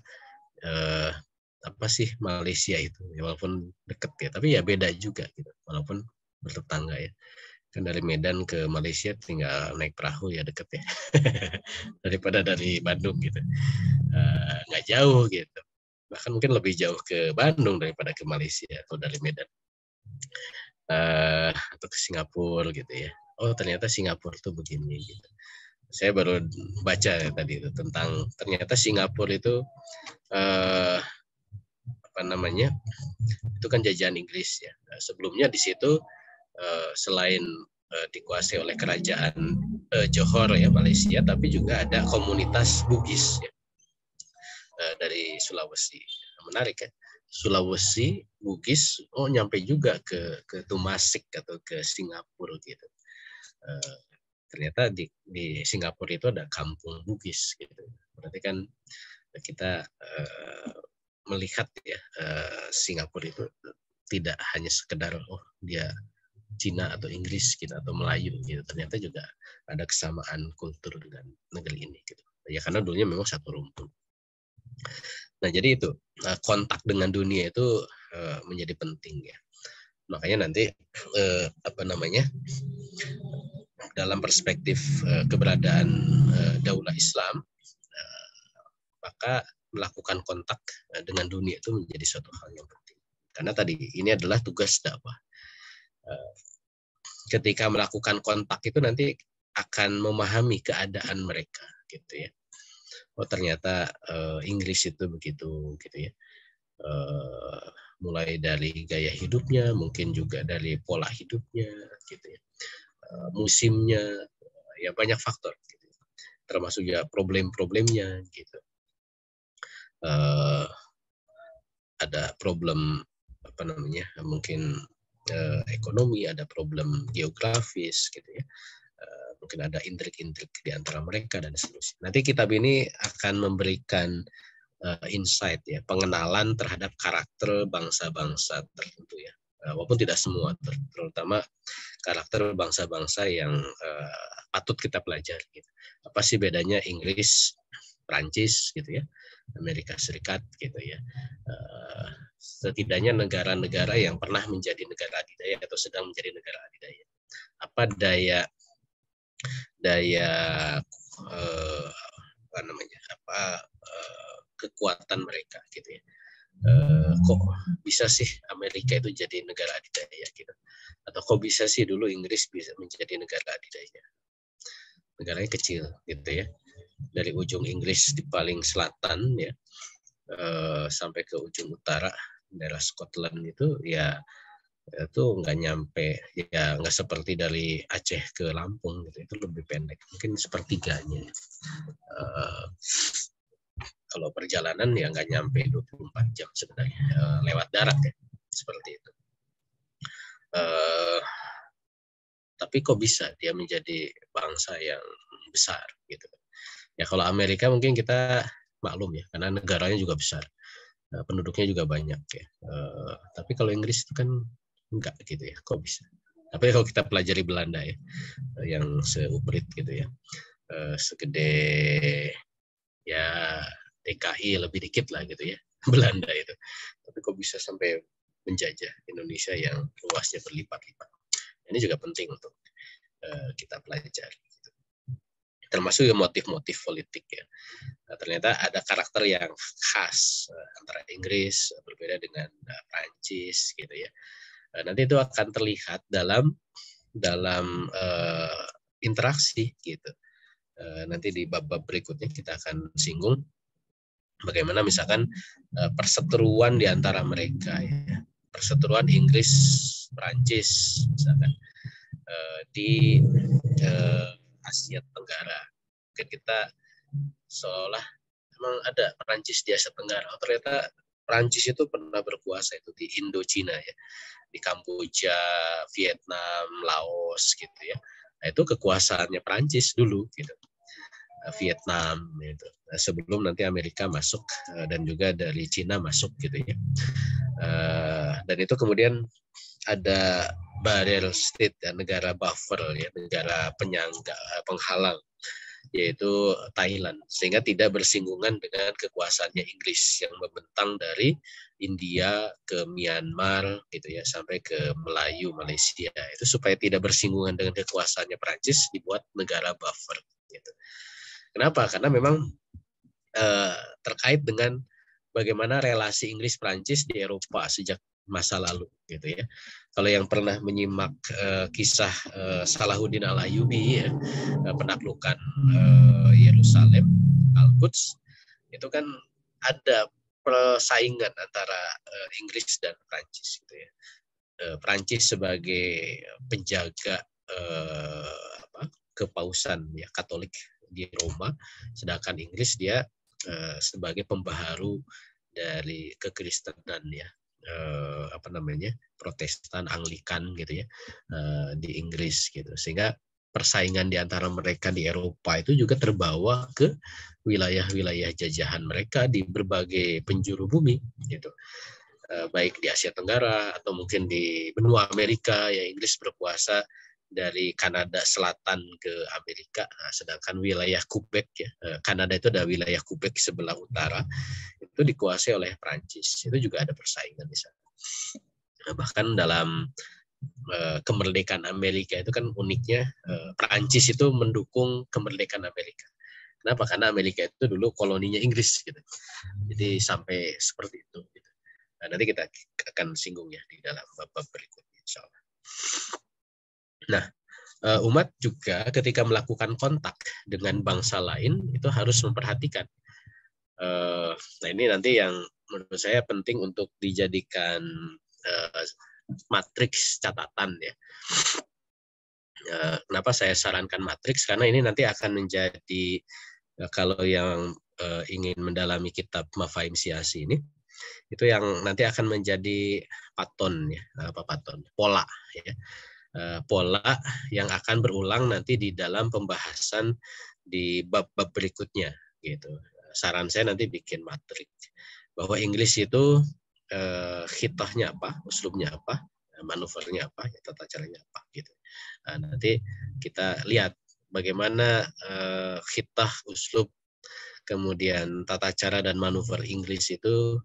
apa sih Malaysia itu, ya, walaupun deket, ya, tapi ya beda juga, gitu, walaupun bertetangga, ya. Kan dari Medan ke Malaysia tinggal naik perahu, ya, deket, ya. Daripada dari Bandung, gitu. Nggak jauh, gitu. Bahkan mungkin lebih jauh ke Bandung daripada ke Malaysia atau dari Medan. Atau ke Singapura, gitu ya. Oh, ternyata Singapura tuh begini, gitu. Saya baru baca, ya, tadi itu tentang ternyata Singapura itu itu kan jajahan Inggris, ya. Nah, sebelumnya di situ selain dikuasai oleh kerajaan Johor, ya, Malaysia, tapi juga ada komunitas Bugis, ya, dari Sulawesi. Menarik, ya, Sulawesi Bugis, nyampe juga ke Tumasik atau ke Singapura, gitu. Ternyata di Singapura itu ada kampung Bugis, gitu. Berarti kan kita melihat, ya, Singapura itu tidak hanya sekedar dia Cina atau Inggris, gitu, atau Melayu, gitu. Ternyata juga ada kesamaan kultur dengan negeri ini, gitu. Ya, karena dulunya memang satu rumpun. Nah, jadi itu kontak dengan dunia itu menjadi penting, ya. Makanya nanti dalam perspektif keberadaan daulah Islam, maka melakukan kontak dengan dunia itu menjadi suatu hal yang penting. Karena tadi ini adalah tugas dakwah. Ketika melakukan kontak itu nanti akan memahami keadaan mereka, gitu ya. Oh, ternyata Inggris itu begitu, gitu ya. Mulai dari gaya hidupnya, mungkin juga dari pola hidupnya, gitu ya. Musimnya, ya, banyak faktor, gitu. Termasuk ya problem-problemnya, gitu. Ada problem mungkin ekonomi, ada problem geografis, gitu ya. Mungkin ada intrik-intrik di antara mereka dan seterusnya. Nanti kitab ini akan memberikan insight, ya, pengenalan terhadap karakter bangsa-bangsa tertentu, ya. Walaupun tidak semua, terutama karakter bangsa-bangsa yang patut kita pelajari, gitu. Apa sih bedanya Inggris, Prancis, gitu ya, Amerika Serikat, gitu ya. Setidaknya negara-negara yang pernah menjadi negara adidaya atau sedang menjadi negara adidaya. Apa daya kekuatan mereka, gitu ya. kok bisa sih Amerika itu jadi negara adidaya gitu, atau kok bisa sih dulu Inggris bisa menjadi negara adidaya. Negaranya kecil gitu ya, dari ujung Inggris di paling selatan ya sampai ke ujung utara daerah Scotland itu ya itu nggak nyampe, ya nggak seperti dari Aceh ke Lampung gitu, itu lebih pendek, mungkin sepertiganya. Kalau perjalanan ya nggak nyampe 24 jam sebenarnya, lewat darat ya, seperti itu. Tapi kok bisa dia menjadi bangsa yang besar gitu. Ya kalau Amerika mungkin kita maklum ya, karena negaranya juga besar, penduduknya juga banyak ya. Tapi kalau Inggris itu kan enggak gitu ya, kok bisa? Tapi kalau kita pelajari Belanda ya, yang seuprit gitu ya, segede ya DKI lebih dikit lah gitu ya, Belanda itu. Tapi kok bisa sampai menjajah Indonesia yang luasnya berlipat-lipat. Ini juga penting untuk kita pelajari. Termasuk motif-motif politik ya. Nah, ternyata ada karakter yang khas antara Inggris berbeda dengan Prancis gitu ya. Nanti itu akan terlihat dalam interaksi gitu. Nanti di bab-bab berikutnya kita akan singgung bagaimana misalkan perseteruan di antara mereka ya. Perseteruan Inggris Prancis misalkan di Asia Tenggara. Kita seolah memang ada Perancis di Asia Tenggara. Oh, ternyata Perancis itu pernah berkuasa itu di Indochina ya, di Kamboja, Vietnam, Laos gitu ya. Nah, itu kekuasaannya Perancis dulu gitu. Vietnam gitu. Nah, sebelum nanti Amerika masuk dan juga dari Cina masuk gitu ya. Dan itu kemudian ada barrier state ya, negara buffer ya, negara penyangga, penghalang, yaitu Thailand, sehingga tidak bersinggungan dengan kekuasaannya Inggris yang membentang dari India ke Myanmar gitu ya, sampai ke Melayu, Malaysia. Itu supaya tidak bersinggungan dengan kekuasaannya Prancis, dibuat negara buffer gitu. Kenapa? Karena memang terkait dengan bagaimana relasi Inggris-Prancis di Eropa sejak masa lalu gitu ya. Kalau yang pernah menyimak kisah Salahuddin Al-Ayyubi ya, penaklukan Yerusalem, Al-Quds, itu kan ada persaingan antara Inggris dan Prancis gitu ya. Prancis sebagai penjaga kepausan ya Katolik di Roma, sedangkan Inggris dia sebagai pembaharu dari kekristenan ya, Protestan, Anglikan gitu ya, di Inggris gitu, sehingga persaingan di antara mereka di Eropa itu juga terbawa ke wilayah-wilayah jajahan mereka di berbagai penjuru bumi gitu, baik di Asia Tenggara atau mungkin di benua Amerika ya. Inggris berkuasa dari Kanada Selatan ke Amerika, sedangkan wilayah Quebec ya, Kanada itu ada wilayah Quebec sebelah utara, itu dikuasai oleh Prancis. Itu juga ada persaingan di sana. Bahkan dalam kemerdekaan Amerika itu kan uniknya, Prancis itu mendukung kemerdekaan Amerika. Kenapa? Karena Amerika itu dulu koloninya Inggris gitu. Jadi sampai seperti itu gitu. Nah, nanti kita akan singgung ya di dalam bab-bab berikutnya insya Allah. Nah, umat juga ketika melakukan kontak dengan bangsa lain itu harus memperhatikan. Nah, ini nanti yang menurut saya penting untuk dijadikan matriks catatan ya. Kenapa saya sarankan matriks? Karena ini nanti akan menjadi, kalau yang ingin mendalami kitab Mafahim Siyasi ini, itu yang nanti akan menjadi paton ya, pola ya. Pola yang akan berulang nanti di dalam pembahasan di bab-bab berikutnya gitu. Saran saya nanti bikin matrik bahwa Inggris itu khitahnya apa, uslubnya apa, manuvernya apa, tata caranya apa gitu. Nah, nanti kita lihat bagaimana khitah, uslub, kemudian tata cara dan manuver Inggris itu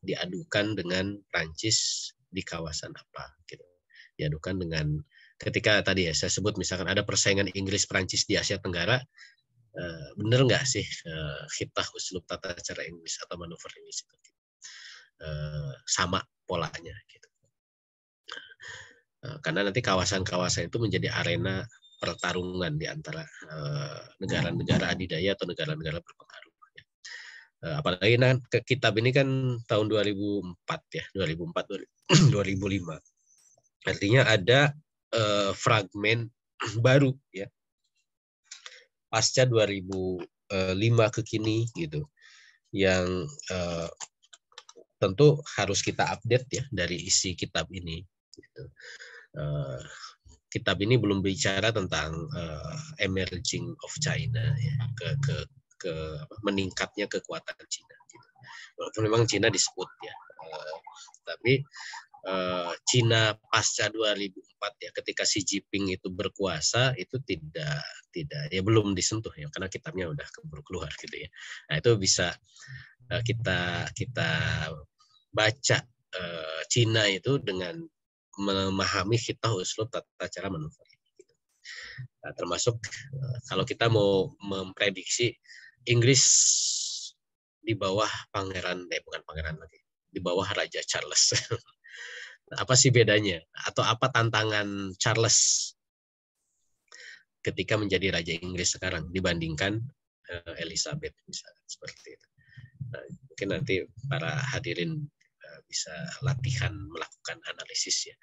diadukan dengan Prancis di kawasan apa gitu. Diadukan dengan ketika tadi ya saya sebut misalkan ada persaingan Inggris Prancis di Asia Tenggara, benar nggak sih khitah, uslub, tata cara Inggris atau manuver Inggris itu? sama polanya gitu. Karena nanti kawasan-kawasan itu menjadi arena pertarungan di antara negara-negara adidaya atau negara-negara berpengaruh. Apalagi kitab ini kan tahun 2004 ya, 2004 2005. Artinya ada fragmen baru ya. Pasca 2005 ke kini gitu. Yang tentu harus kita update ya dari isi kitab ini gitu. Kitab ini belum bicara tentang emerging of China ya, meningkatnya kekuatan Cina. Gitu. Walaupun memang Cina disebut ya, tapi Cina pasca 2004 ya, ketika Xi Jinping itu berkuasa itu tidak ya belum disentuh ya, karena kitabnya udah keburu keluar gitu ya. Nah itu bisa kita baca Cina itu dengan memahami khitah uslub tata cara manuver. Nah, termasuk kalau kita mau memprediksi Inggris di bawah bukan pangeran lagi, di bawah Raja Charles. Apa sih bedanya? Atau apa tantangan Charles ketika menjadi Raja Inggris sekarang dibandingkan Elizabeth misalnya seperti itu. Nah, mungkin nanti para hadirin bisa latihan melakukan analisis ya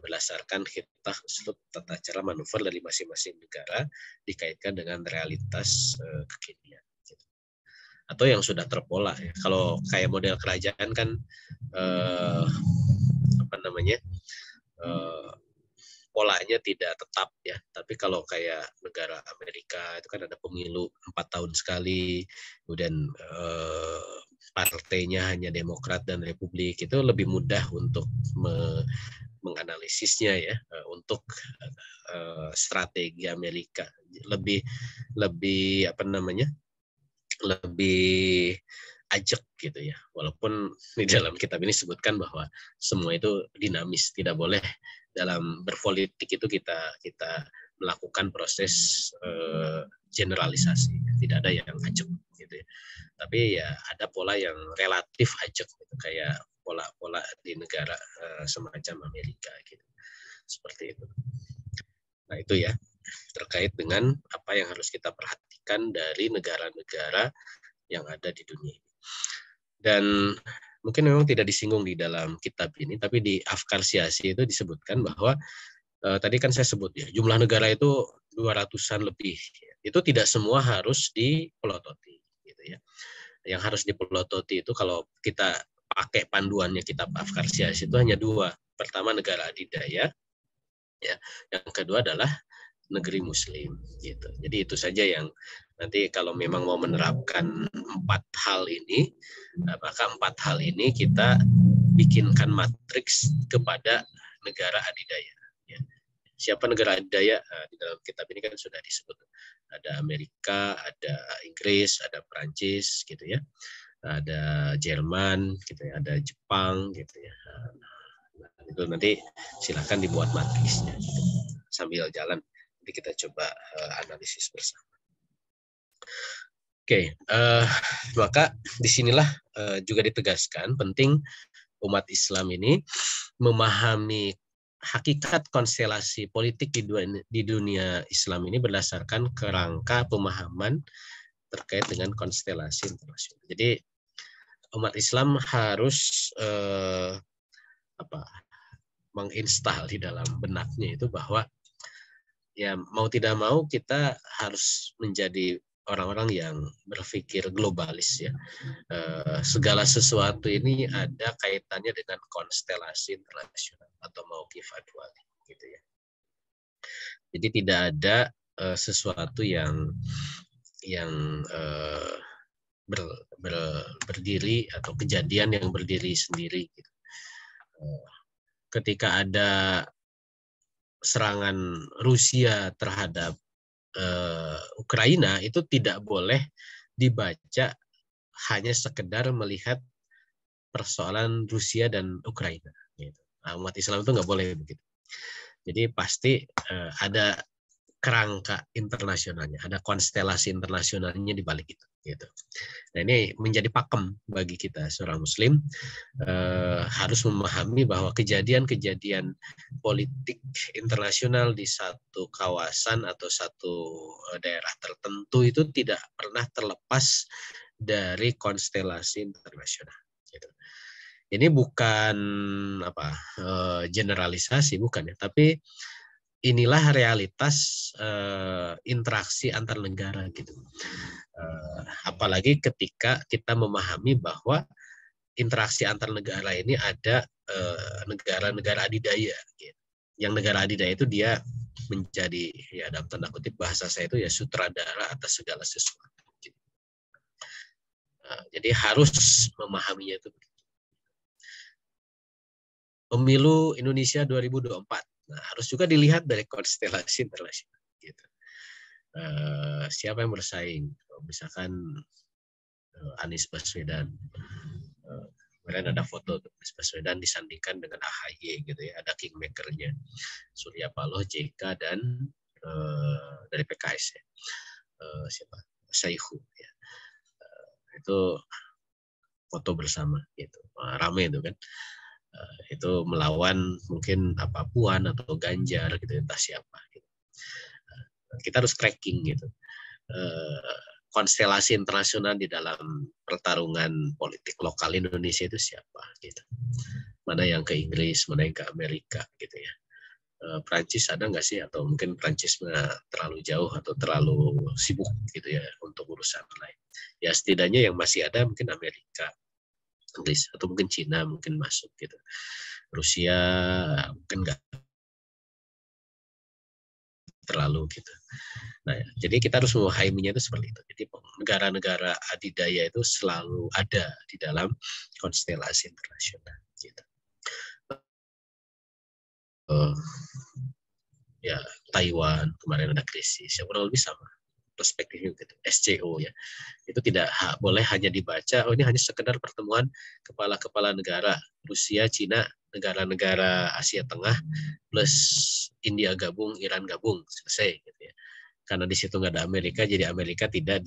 berdasarkan khitah uslub tata cara manuver dari masing-masing negara dikaitkan dengan realitas kekinian gitu. Atau yang sudah terpola ya. Kalau kayak model kerajaan kan polanya tidak tetap ya, tapi kalau kayak negara Amerika itu kan ada pemilu 4 tahun sekali, kemudian partainya hanya Demokrat dan Republik, itu lebih mudah untuk menganalisisnya ya, untuk strategi Amerika lebih lebih ajak gitu ya. Walaupun di dalam kitab ini disebutkan bahwa semua itu dinamis, tidak boleh dalam berpolitik itu kita melakukan proses generalisasi, tidak ada yang ajak gitu ya. Tapi ya ada pola yang relatif ajak gitu, kayak pola-pola di negara semacam Amerika gitu. Seperti itu. Nah, itu ya terkait dengan apa yang harus kita perhatikan dari negara-negara yang ada di dunia ini. Dan mungkin memang tidak disinggung di dalam kitab ini, tapi di Afkar Siyasi itu disebutkan bahwa tadi kan saya sebut ya, jumlah negara itu 200-an lebih. Itu tidak semua harus dipelototi gitu ya. Yang harus dipelototi itu kalau kita pakai panduannya kitab Afkar Siyasi itu hanya 2. Pertama negara adidaya, ya. Yang kedua adalah negeri Muslim gitu. Jadi itu saja yang nanti kalau memang mau menerapkan 4 hal ini, maka 4 hal ini kita bikinkan matriks kepada negara adidaya. Ya. Siapa negara adidaya? Di dalam kitab ini kan sudah disebut. Ada Amerika, ada Inggris, ada Perancis gitu ya. Ada Jerman gitu ya, ada Jepang gitu ya. Nah, itu nanti silakan dibuat matriksnya gitu. Sambil jalan nanti kita coba analisis bersama. Oke, maka disinilah juga ditegaskan penting umat Islam ini memahami hakikat konstelasi politik di dunia Islam ini berdasarkan kerangka pemahaman terkait dengan konstelasi internasional. Jadi umat Islam harus menginstal di dalam benaknya itu bahwa ya mau tidak mau kita harus menjadi orang-orang yang berpikir globalis ya. Segala sesuatu ini ada kaitannya dengan konstelasi internasional atau mauqif adwali gitu ya. Jadi tidak ada sesuatu yang berdiri atau kejadian yang berdiri sendiri gitu. Ketika ada serangan Rusia terhadap Ukraina itu tidak boleh dibaca hanya sekedar melihat persoalan Rusia dan Ukraina. Gitu. Nah, umat Islam itu nggak boleh begitu. Jadi pasti ada kerangka internasionalnya, ada konstelasi internasionalnya di balik itu. gitu. Nah, ini menjadi pakem bagi kita seorang Muslim, harus memahami bahwa kejadian-kejadian politik internasional di satu kawasan atau satu daerah tertentu itu tidak pernah terlepas dari konstelasi internasional. Gitu. Ini bukan generalisasi, bukan ya, tapi inilah realitas interaksi antar negara gitu. Apalagi ketika kita memahami bahwa interaksi antar negara ini ada negara-negara adidaya. Gitu. Yang negara adidaya itu dia menjadi, ya dalam tanda kutip bahasa saya itu ya sutradara atas segala sesuatu. Gitu. Jadi harus memahaminya itu. Pemilu Indonesia 2024. Nah, harus juga dilihat dari konstelasi internasional. Gitu. Siapa yang bersaing? Misalkan Anies Baswedan. Kemarin ada foto Anies Baswedan disandingkan dengan AHY gitu ya. Ada kingmakernya Surya Paloh, JK dan dari PKS ya. Siapa? Saihu ya. Itu foto bersama gitu. Rame itu kan. Itu melawan mungkin Puan atau Ganjar gitu, entah siapa gitu. Kita harus tracking gitu konstelasi internasional di dalam pertarungan politik lokal Indonesia itu siapa gitu, mana yang ke Inggris, mana yang ke Amerika gitu ya. Prancis ada nggak sih, atau mungkin Prancis terlalu jauh atau terlalu sibuk gitu ya untuk urusan lain. Ya setidaknya yang masih ada mungkin Amerika, Inggris, atau mungkin Cina mungkin masuk gitu. Rusia mungkin nggak terlalu gitu. Nah, jadi kita harus memahaminya itu seperti itu. Jadi negara-negara adidaya itu selalu ada di dalam konstelasi internasional. Gitu. Ya Taiwan kemarin ada krisis, ya kurang lebih sama perspektifnya gitu. SCO ya, itu tidak boleh hanya dibaca ini hanya sekedar pertemuan kepala-kepala negara Rusia, Cina, negara-negara Asia Tengah plus India gabung, Iran gabung, selesai gitu ya. Karena di situ nggak ada Amerika, jadi Amerika tidak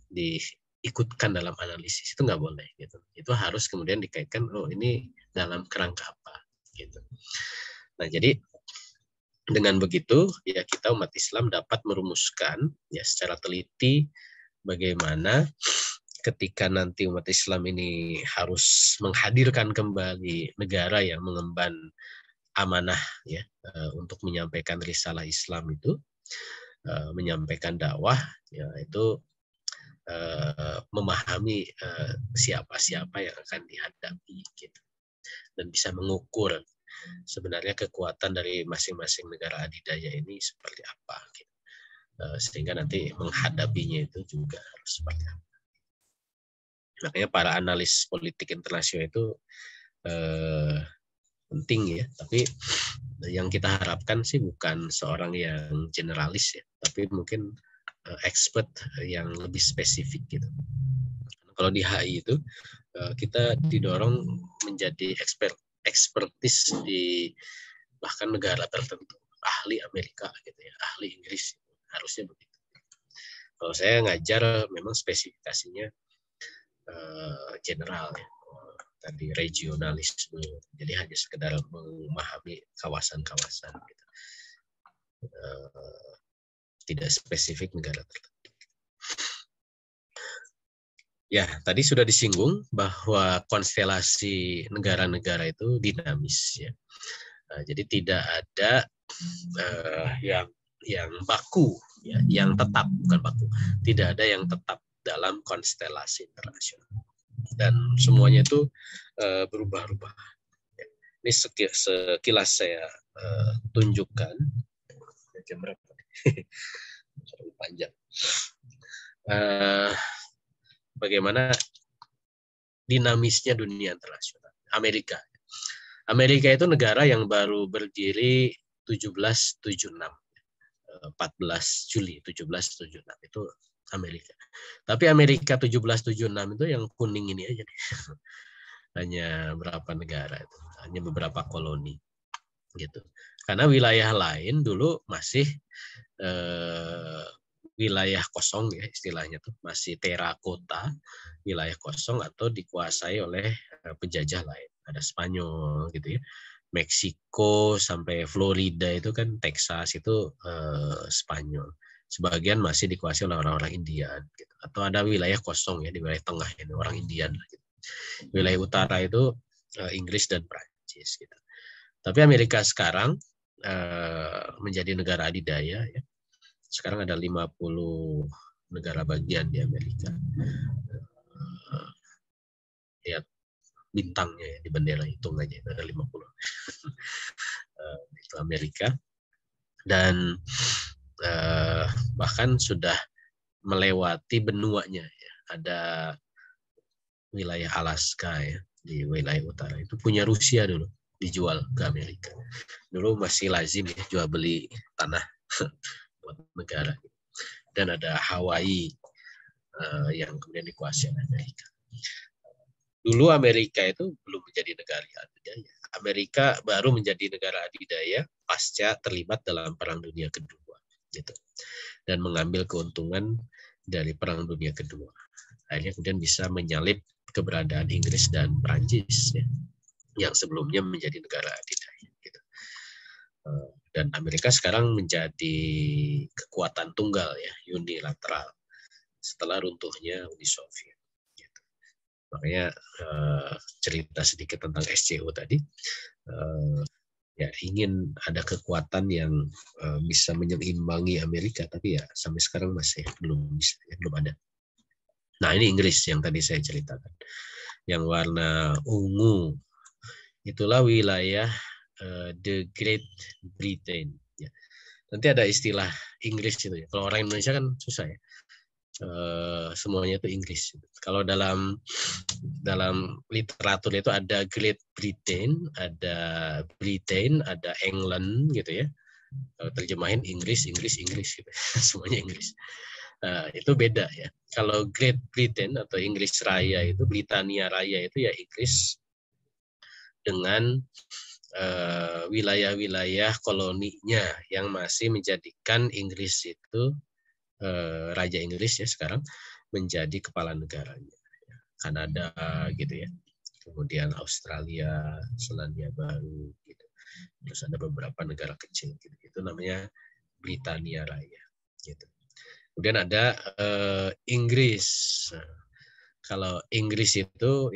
diikutkan dalam analisis, itu nggak boleh gitu. Itu harus kemudian dikaitkan, ini dalam kerangka apa gitu. Nah, jadi dengan begitu ya kita umat Islam dapat merumuskan ya secara teliti bagaimana ketika nanti umat Islam ini harus menghadirkan kembali negara yang mengemban amanah ya untuk menyampaikan risalah Islam itu, menyampaikan dakwah ya, itu memahami siapa-siapa yang akan dihadapi gitu, dan bisa mengukur sebenarnya kekuatan dari masing-masing negara adidaya ini seperti apa gitu. Sehingga nanti menghadapinya itu juga harus seperti apa. Makanya para analis politik internasional itu penting ya, tapi yang kita harapkan sih bukan seorang yang generalis ya, tapi mungkin expert yang lebih spesifik gitu. Kalau di HI itu kita didorong menjadi expertise di bahkan negara tertentu, ahli Amerika gitu ya, ahli Inggris, harusnya begitu. Kalau saya ngajar memang spesifikasinya general ya, tadi regionalisme, jadi hanya sekedar memahami kawasan-kawasan gitu. Tidak spesifik negara tertentu. Ya, tadi sudah disinggung bahwa konstelasi negara-negara itu dinamis ya. Jadi tidak ada yang baku, ya, yang tetap, bukan baku. Tidak ada yang tetap dalam konstelasi internasional. Dan semuanya itu berubah-ubah. Ini sekilas saya tunjukkan. Jam berapa? Terlalu panjang. Bagaimana dinamisnya dunia internasional. Amerika itu negara yang baru berdiri 1776. 14 Juli 1776 itu Amerika. Tapi Amerika 1776 itu yang kuning ini aja nih. Hanya berapa negara itu? Hanya beberapa koloni gitu. Karena wilayah lain dulu masih wilayah kosong ya istilahnya tuh, masih terakota, wilayah kosong atau dikuasai oleh penjajah lain. Ada Spanyol gitu ya. Meksiko sampai Florida itu kan, Texas itu Spanyol. Sebagian masih dikuasai oleh orang-orang Indian gitu. Atau ada wilayah kosong ya di wilayah tengah ini orang Indian gitu. Wilayah utara itu Inggris dan Prancis gitu. Tapi Amerika sekarang menjadi negara adidaya ya. Sekarang ada 50 negara bagian di Amerika. Lihat bintangnya ya, di bendera, hitung aja ada 50. Itu Amerika. Dan bahkan sudah melewati benuanya ya. Ada wilayah Alaska ya di wilayah utara itu punya Rusia dulu, dijual ke Amerika. Dulu masih lazim ya jual beli tanah buat negara. Dan ada Hawaii yang kemudian dikuasai oleh Amerika. Dulu Amerika itu belum menjadi negara adidaya. Amerika baru menjadi negara adidaya pasca terlibat dalam Perang Dunia Kedua, gitu. Dan mengambil keuntungan dari Perang Dunia Kedua. Akhirnya kemudian bisa menyalip keberadaan Inggris dan Prancis ya, yang sebelumnya menjadi negara adidaya. Gitu. Dan Amerika sekarang menjadi kekuatan tunggal ya, unilateral setelah runtuhnya Uni Soviet. Gitu. Makanya cerita sedikit tentang SCO tadi, ya ingin ada kekuatan yang bisa menyeimbangi Amerika, tapi ya sampai sekarang masih belum bisa, ya, belum ada. Nah ini Inggris yang tadi saya ceritakan, yang warna ungu itulah wilayah The Great Britain. Ya. Nanti ada istilah Inggris itu ya. Kalau orang Indonesia kan susah ya. Semuanya itu Inggris. Kalau dalam literatur itu ada Great Britain, ada England gitu ya. Terjemahin Inggris gitu. Semuanya Inggris. Itu beda ya. Kalau Great Britain atau Inggris Raya itu, Britania Raya itu ya Inggris dengan wilayah-wilayah koloninya yang masih menjadikan Inggris itu, Raja Inggris ya sekarang, menjadi kepala negaranya. Kanada gitu ya. Kemudian Australia, Selandia Baru gitu. Terus ada beberapa negara kecil gitu. Itu namanya Britania Raya gitu. Kemudian ada Inggris. Nah, kalau Inggris itu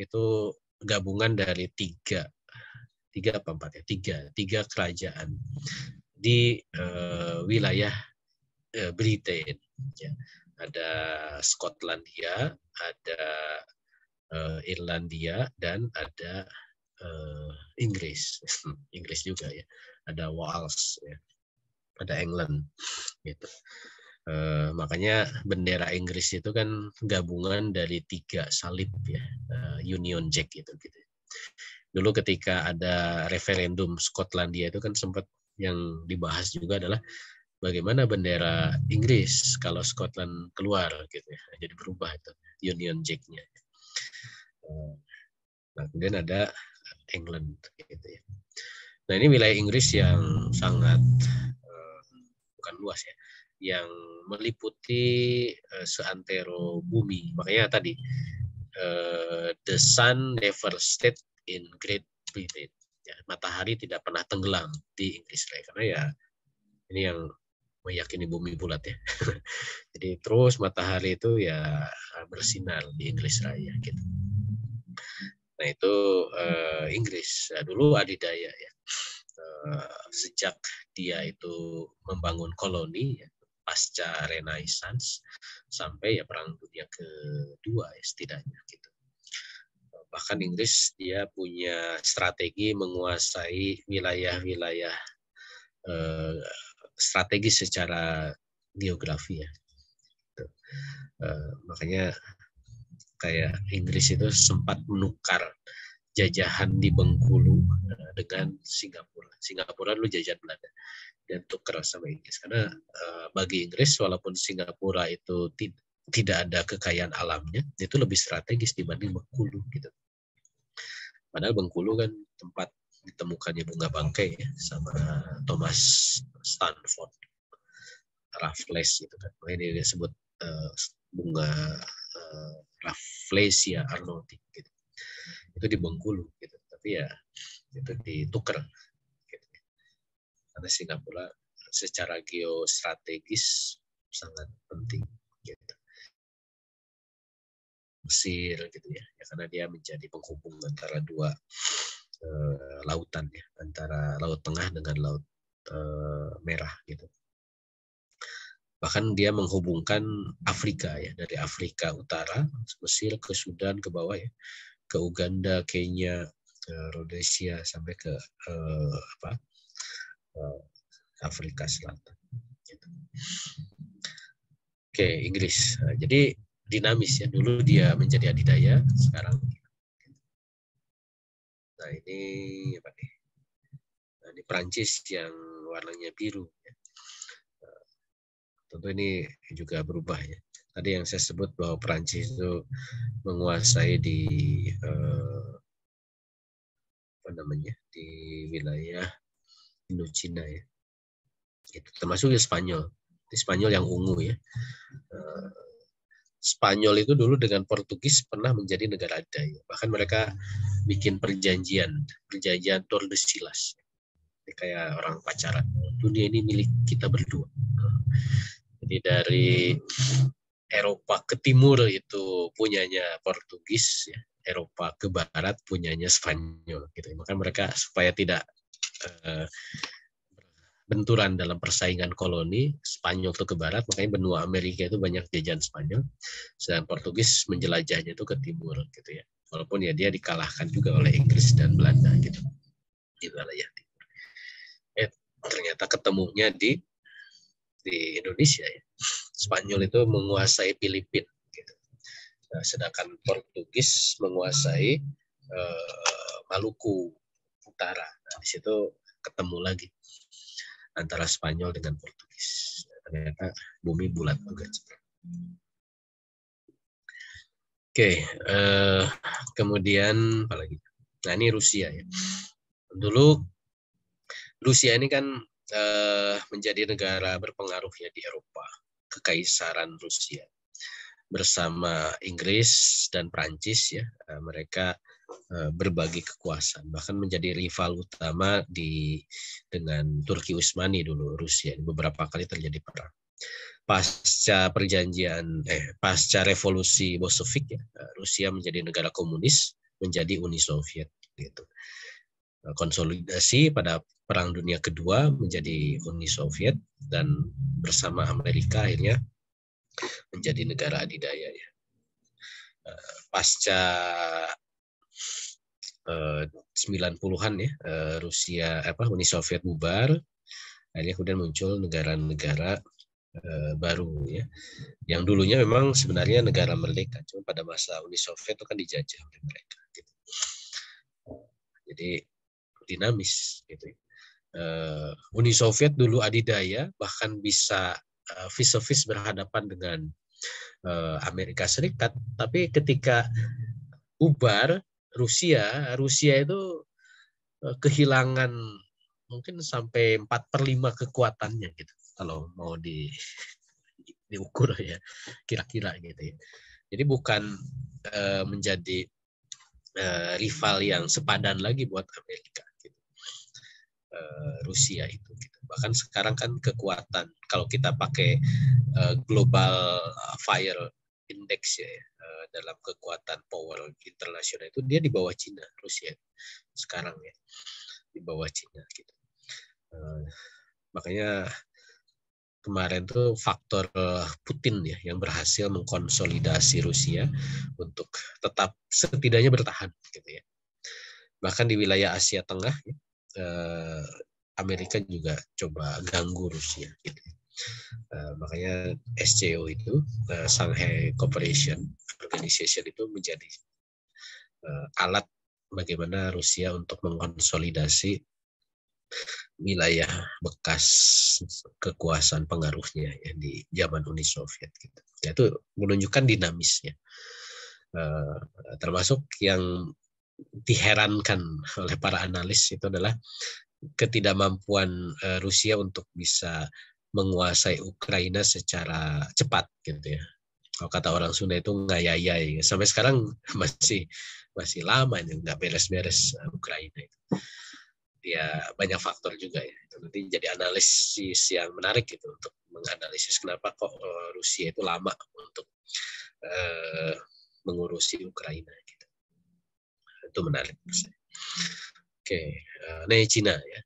gabungan dari tiga kerajaan di wilayah Britain. Ya. Ada Skotlandia, ada Irlandia, dan ada Inggris. Inggris juga ya. Ada Wales, ya. Ada England, gitu. Makanya bendera Inggris itu kan gabungan dari 3 salib ya, Union Jack gitu. Dulu ketika ada referendum Skotlandia itu kan sempat yang dibahas juga adalah bagaimana bendera Inggris kalau Scotland keluar gitu ya, jadi berubah itu Union Jack-nya. Nah, kemudian ada England gitu ya. Nah, ini wilayah Inggris yang sangat bukan luas ya, yang meliputi seantero bumi. Makanya tadi the sun never set in Great Britain. Ya, matahari tidak pernah tenggelam di Inggris Raya, karena ya ini yang meyakini bumi bulat ya. Jadi terus matahari itu ya bersinar di Inggris Raya gitu. Nah itu Inggris dulu adidaya ya. Sejak dia itu membangun koloni ya, pasca Renaissance sampai ya Perang Dunia Kedua ya, setidaknya gitu. Bahkan Inggris dia punya strategi menguasai wilayah-wilayah strategis secara geografi ya. Makanya kayak Inggris itu sempat menukar jajahan di Bengkulu dengan Singapura. Singapura dulu jajahan Belanda dan tukar sama Inggris, karena bagi Inggris walaupun Singapura itu tidak ada kekayaan alamnya, itu lebih strategis dibanding Bengkulu gitu. Padahal Bengkulu kan tempat ditemukannya bunga bangkai ya, sama Thomas Stanford. Raffles gitu kan. Makanya dia disebut bunga Rafflesia arnoldi gitu. Itu di Bengkulu gitu. Tapi ya itu ditukar gitu. Karena Singapura secara geostrategis sangat penting gitu. Mesir gitu ya, karena dia menjadi penghubung antara dua lautan ya, antara Laut Tengah dengan Laut Merah gitu. Bahkan dia menghubungkan Afrika ya, dari Afrika Utara, Mesir ke Sudan ke bawah ya, ke Uganda, Kenya, Rhodesia sampai ke Afrika Selatan. Gitu. Oke, Inggris. Jadi dinamis ya. Dulu dia menjadi adidaya, sekarang. Nah ini apa nih? Nah, ini Prancis yang warnanya biru. Ya. Tentu ini juga berubah ya. Tadi yang saya sebut bahwa Prancis itu menguasai di apa namanya, di wilayah Indochina ya. Itu termasuk di Spanyol. Di Spanyol yang ungu ya. Spanyol itu dulu dengan Portugis pernah menjadi negara adidaya. Bahkan mereka bikin perjanjian Tordesillas. Ini kayak orang pacaran. Dunia ini milik kita berdua. Jadi dari Eropa ke timur itu punyanya Portugis, ya. Eropa ke barat punyanya Spanyol. Gitu. Maka mereka supaya tidak benturan dalam persaingan koloni, Spanyol itu ke barat, makanya benua Amerika itu banyak jajahan Spanyol, sedang Portugis menjelajahnya itu ke timur gitu ya. Walaupun ya dia dikalahkan juga oleh Inggris dan Belanda gitu di wilayah timur. Ternyata ketemunya di Indonesia ya. Spanyol itu menguasai Filipina gitu. Nah, sedangkan Portugis menguasai Maluku Utara. Nah, di situ ketemu lagi antara Spanyol dengan Portugis. Ternyata bumi bulat juga. Oke, kemudian apa lagi? Nah ini Rusia ya. Dulu Rusia ini kan menjadi negara berpengaruh ya di Eropa, Kekaisaran Rusia bersama Inggris dan Prancis ya, mereka berbagi kekuasaan, bahkan menjadi rival utama dengan Turki Utsmani dulu Rusia. Beberapa kali terjadi perang. Pasca revolusi Bolshevik ya, Rusia menjadi negara komunis, menjadi Uni Soviet gitu. Konsolidasi pada Perang Dunia Kedua menjadi Uni Soviet dan bersama Amerika akhirnya menjadi negara adidaya ya. Pasca 90-an ya, Uni Soviet bubar, akhirnya kemudian muncul negara-negara baru ya, yang dulunya memang sebenarnya negara merdeka, cuma pada masa Uni Soviet itu kan dijajah oleh mereka gitu. Jadi dinamis gitu. Uni Soviet dulu adidaya, bahkan bisa vis-a-vis berhadapan dengan Amerika Serikat, tapi ketika bubar Rusia itu kehilangan mungkin sampai 4/5 kekuatannya gitu, kalau mau diukur ya, kira-kira gitu ya. Jadi bukan menjadi rival yang sepadan lagi buat Amerika gitu. Rusia itu gitu. Bahkan sekarang kan kekuatan, kalau kita pakai global fire index ya, dalam kekuatan power internasional itu dia di bawah Cina, Rusia sekarang ya, di bawah Cina gitu. Makanya kemarin tuh faktor Putin ya yang berhasil mengkonsolidasi Rusia untuk tetap setidaknya bertahan gitu ya. Bahkan di wilayah Asia Tengah ya, Amerika juga coba ganggu Rusia gitu. Makanya SCO itu, Shanghai Cooperation Organization itu menjadi alat bagaimana Rusia untuk mengkonsolidasi wilayah bekas kekuasaan pengaruhnya ya, di zaman Uni Soviet gitu. Ya, itu menunjukkan dinamisnya. Termasuk yang diherankan oleh para analis itu adalah ketidakmampuan Rusia untuk bisa menguasai Ukraina secara cepat gitu ya. Kalau kata orang Sunda itu ngayayai. Sampai sekarang masih lama ini nggak beres-beres Ukraina itu. Ya banyak faktor juga ya. Nanti jadi analisis yang menarik gitu untuk menganalisis kenapa kok Rusia itu lama untuk mengurusi Ukraina gitu. Itu menarik. Oke, nah Cina ya.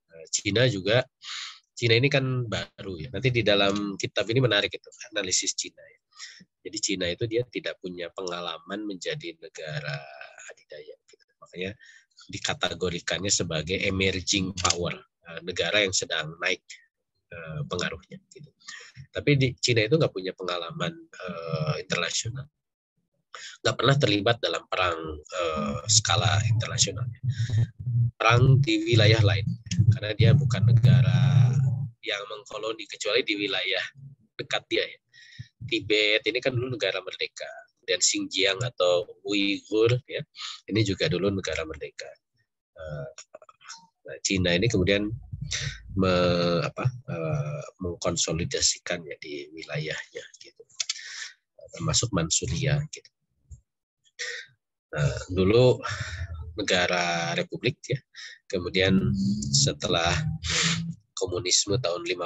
Cina ini kan baru ya. Nanti di dalam kitab ini menarik itu analisis Cina ya. Jadi Cina itu dia tidak punya pengalaman menjadi negara adidaya. Gitu. Makanya dikategorikannya sebagai emerging power, negara yang sedang naik pengaruhnya. Gitu. Tapi di Cina itu nggak punya pengalaman internasional, nggak pernah terlibat dalam perang skala internasional, perang di wilayah lain, karena dia bukan negara yang mengkoloni kecuali di wilayah dekat dia ya. Tibet ini kan dulu negara merdeka, dan Xinjiang atau Uighur ya, ini juga dulu negara merdeka. Nah, Cina ini kemudian mengkonsolidasikannya di wilayahnya gitu, termasuk Manchuria gitu. Nah, dulu negara republik ya, kemudian setelah komunisme tahun 50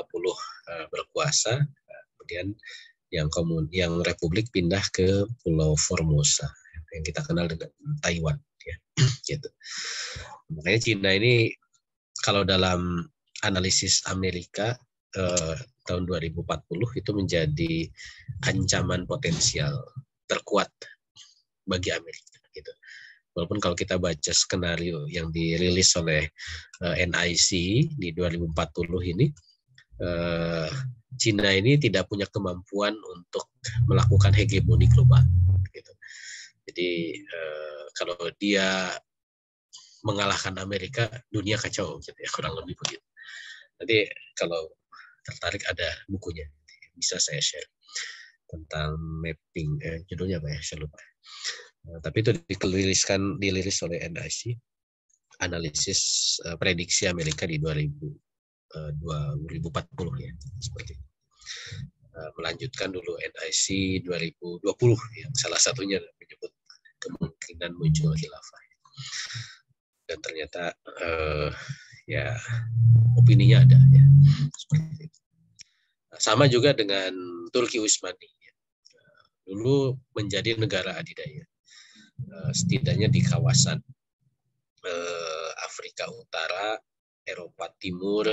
berkuasa, kemudian yang republik pindah ke Pulau Formosa yang kita kenal dengan Taiwan ya. Gitu. Makanya Cina ini kalau dalam analisis Amerika tahun 2040 itu menjadi ancaman potensial terkuat bagi Amerika gitu. Walaupun kalau kita baca skenario yang dirilis oleh NIC di 2040 ini, Cina ini tidak punya kemampuan untuk melakukan hegemoni global. Gitu. Jadi kalau dia mengalahkan Amerika, dunia kacau, gitu ya, kurang lebih begitu. Nanti kalau tertarik ada bukunya, bisa saya share tentang mapping, judulnya apa ya, saya lupa. Tapi itu dirilis oleh NIC, analisis prediksi Amerika di 2040 ya, seperti itu. Melanjutkan dulu NIC 2020 yang salah satunya menyebut kemungkinan muncul khilafah, dan ternyata ya opininya ada ya, seperti itu. Sama juga dengan Turki Utsmani ya. Dulu menjadi negara adidaya, setidaknya di kawasan Afrika Utara, Eropa Timur,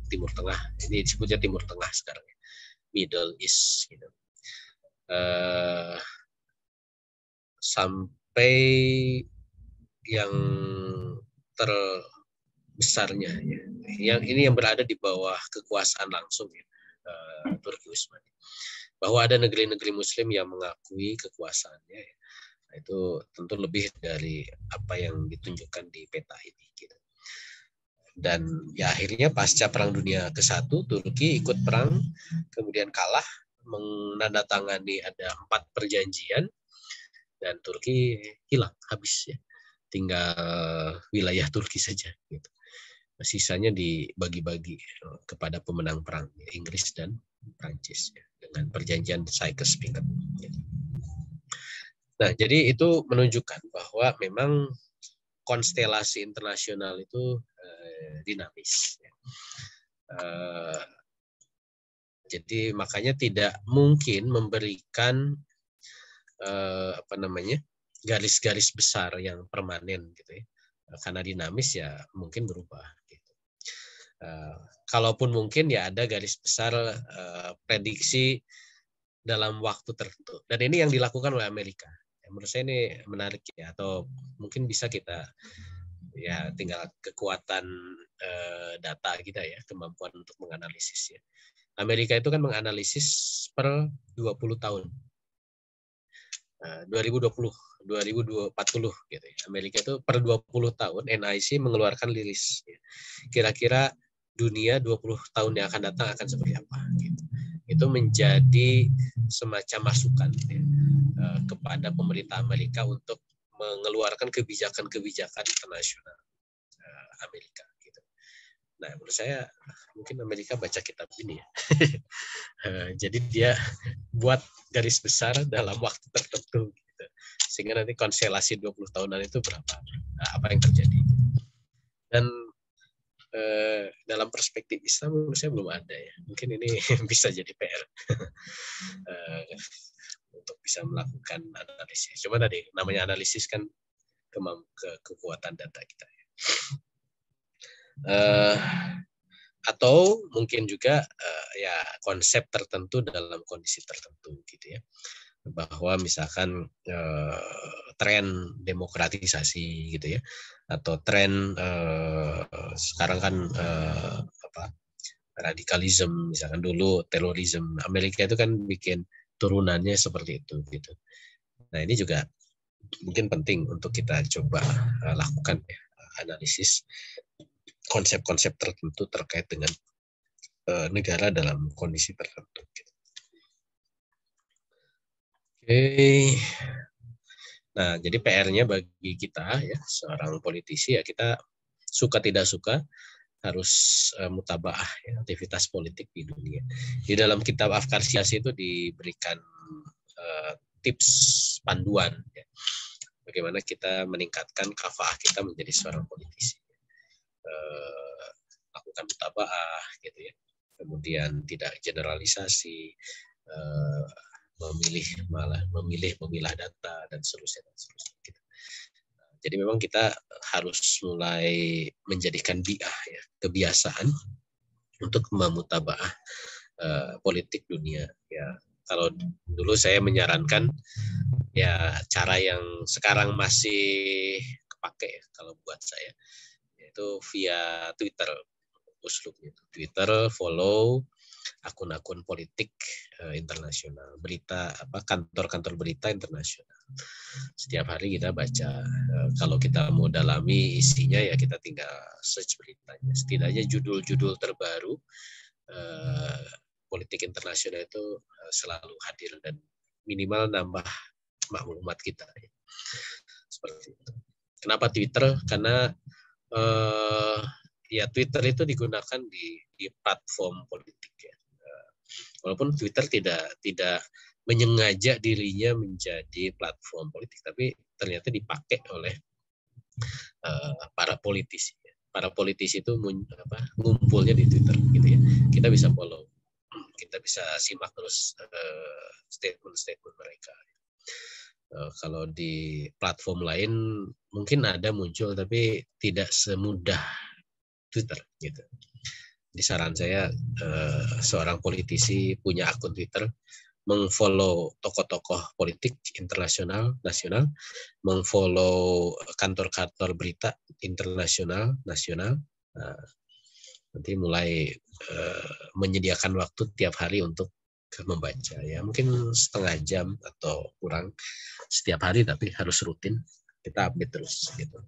Timur Tengah. Ini disebutnya Timur Tengah sekarang, Middle East. Gitu. Sampai yang terbesarnya, ya. Yang berada di bawah kekuasaan langsung ya, Turki Utsmani. Bahwa ada negeri-negeri Muslim yang mengakui kekuasaannya. Ya. Nah, itu tentu lebih dari apa yang ditunjukkan di peta ini. Gitu. Dan ya akhirnya pasca Perang Dunia ke-1, Turki ikut perang, kemudian kalah, menandatangani ada 4 perjanjian, dan Turki hilang, habis ya. Tinggal wilayah Turki saja. Gitu. Sisanya dibagi-bagi kepada pemenang perang, Inggris dan Prancis, ya, dengan perjanjian Sykes-Picot. Gitu. Nah, jadi itu menunjukkan bahwa memang konstelasi internasional itu dinamis. Jadi makanya tidak mungkin memberikan garis-garis besar yang permanen gitu ya. Karena dinamis ya mungkin berubah. Gitu. Kalaupun mungkin ya ada garis besar prediksi dalam waktu tertentu. Dan ini yang dilakukan oleh Amerika. Menurut saya ini menarik ya, atau mungkin bisa kita ya tinggal kekuatan data kita ya, kemampuan untuk menganalisis ya. Amerika itu kan menganalisis per 20 tahun. 2040 gitu ya. Amerika itu per 20 tahun NIC mengeluarkan rilis ya. Kira-kira dunia 20 tahun yang akan datang akan seperti apa gitu. Itu menjadi semacam masukan ya, kepada pemerintah Amerika untuk mengeluarkan kebijakan-kebijakan internasional Amerika gitu. Nah, menurut saya mungkin Amerika baca kitab ini ya. Jadi dia buat garis besar dalam waktu tertentu gitu. Sehingga nanti konstelasi 20 tahunan itu berapa, apa yang terjadi. Dan dalam perspektif Islam menurut saya belum ada ya. Mungkin ini bisa jadi PR untuk bisa melakukan analisis. Cuma tadi namanya analisis kan kekuatan data kita. Atau mungkin juga ya konsep tertentu dalam kondisi tertentu gitu ya, bahwa misalkan tren demokratisasi gitu ya, atau tren sekarang kan radikalisme, misalkan dulu terorisme, Amerika itu kan bikin turunannya seperti itu gitu. Nah ini juga mungkin penting untuk kita coba lakukan ya, analisis konsep-konsep tertentu terkait dengan negara dalam kondisi tertentu. Oke. Nah, jadi PR-nya bagi kita ya, seorang politisi ya, kita suka tidak suka harus mutabaah ya, aktivitas politik di dunia. Di dalam kitab Afkar Siyasi itu diberikan tips panduan ya, bagaimana kita meningkatkan kafaah kita menjadi seorang politisi. Lakukan mutabaah gitu ya, kemudian tidak generalisasi, memilah data dan seterusnya gitu. Jadi memang kita harus mulai menjadikan bi'ah ya, kebiasaan untuk memutabaah politik dunia ya. Kalau dulu saya menyarankan ya cara yang sekarang masih kepake ya, kalau buat saya yaitu via Twitter, uslubnya Twitter, follow akun-akun politik internasional, berita kantor-kantor berita internasional. Setiap hari kita baca, kalau kita mau dalami isinya ya kita tinggal search beritanya. Setidaknya judul-judul terbaru politik internasional itu selalu hadir dan minimal nambah maklumat kita. Seperti itu. Kenapa Twitter? Karena ya Twitter itu digunakan di platform politik ya. Walaupun Twitter tidak menyengaja dirinya menjadi platform politik, tapi ternyata dipakai oleh para politisi. Para politisi itu ngumpulnya di Twitter gitu ya. Kita bisa follow, kita bisa simak terus statement-statement mereka. Kalau di platform lain mungkin ada muncul, tapi tidak semudah Twitter gitu. Di saran saya seorang politisi punya akun Twitter, mengfollow tokoh-tokoh politik internasional, nasional, mengfollow kantor-kantor berita internasional, nasional, nanti mulai menyediakan waktu tiap hari untuk membaca ya, mungkin setengah jam atau kurang setiap hari, tapi harus rutin kita update terus gitu,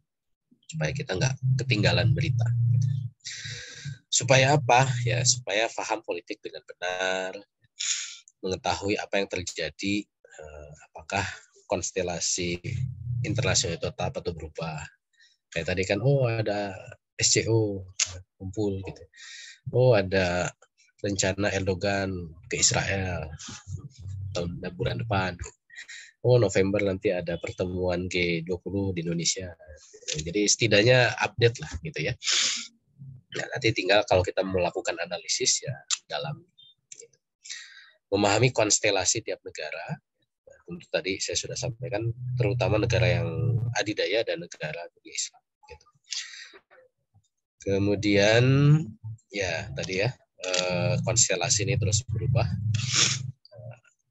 supaya kita nggak ketinggalan berita gitu. Supaya apa ya, supaya paham politik dengan benar, mengetahui apa yang terjadi, apakah konstelasi internasional itu tetap atau berubah. Kayak tadi kan, ada SCO kumpul gitu, ada rencana Erdogan ke Israel bulan depan. November nanti ada pertemuan G20 di Indonesia. Jadi setidaknya update lah gitu ya. Nah, nanti tinggal kalau kita melakukan analisis ya dalam gitu. Memahami konstelasi tiap negara. Untuk tadi saya sudah sampaikan, terutama negara yang adidaya dan negara Islam. Gitu. Kemudian ya tadi ya, konstelasi ini terus berubah,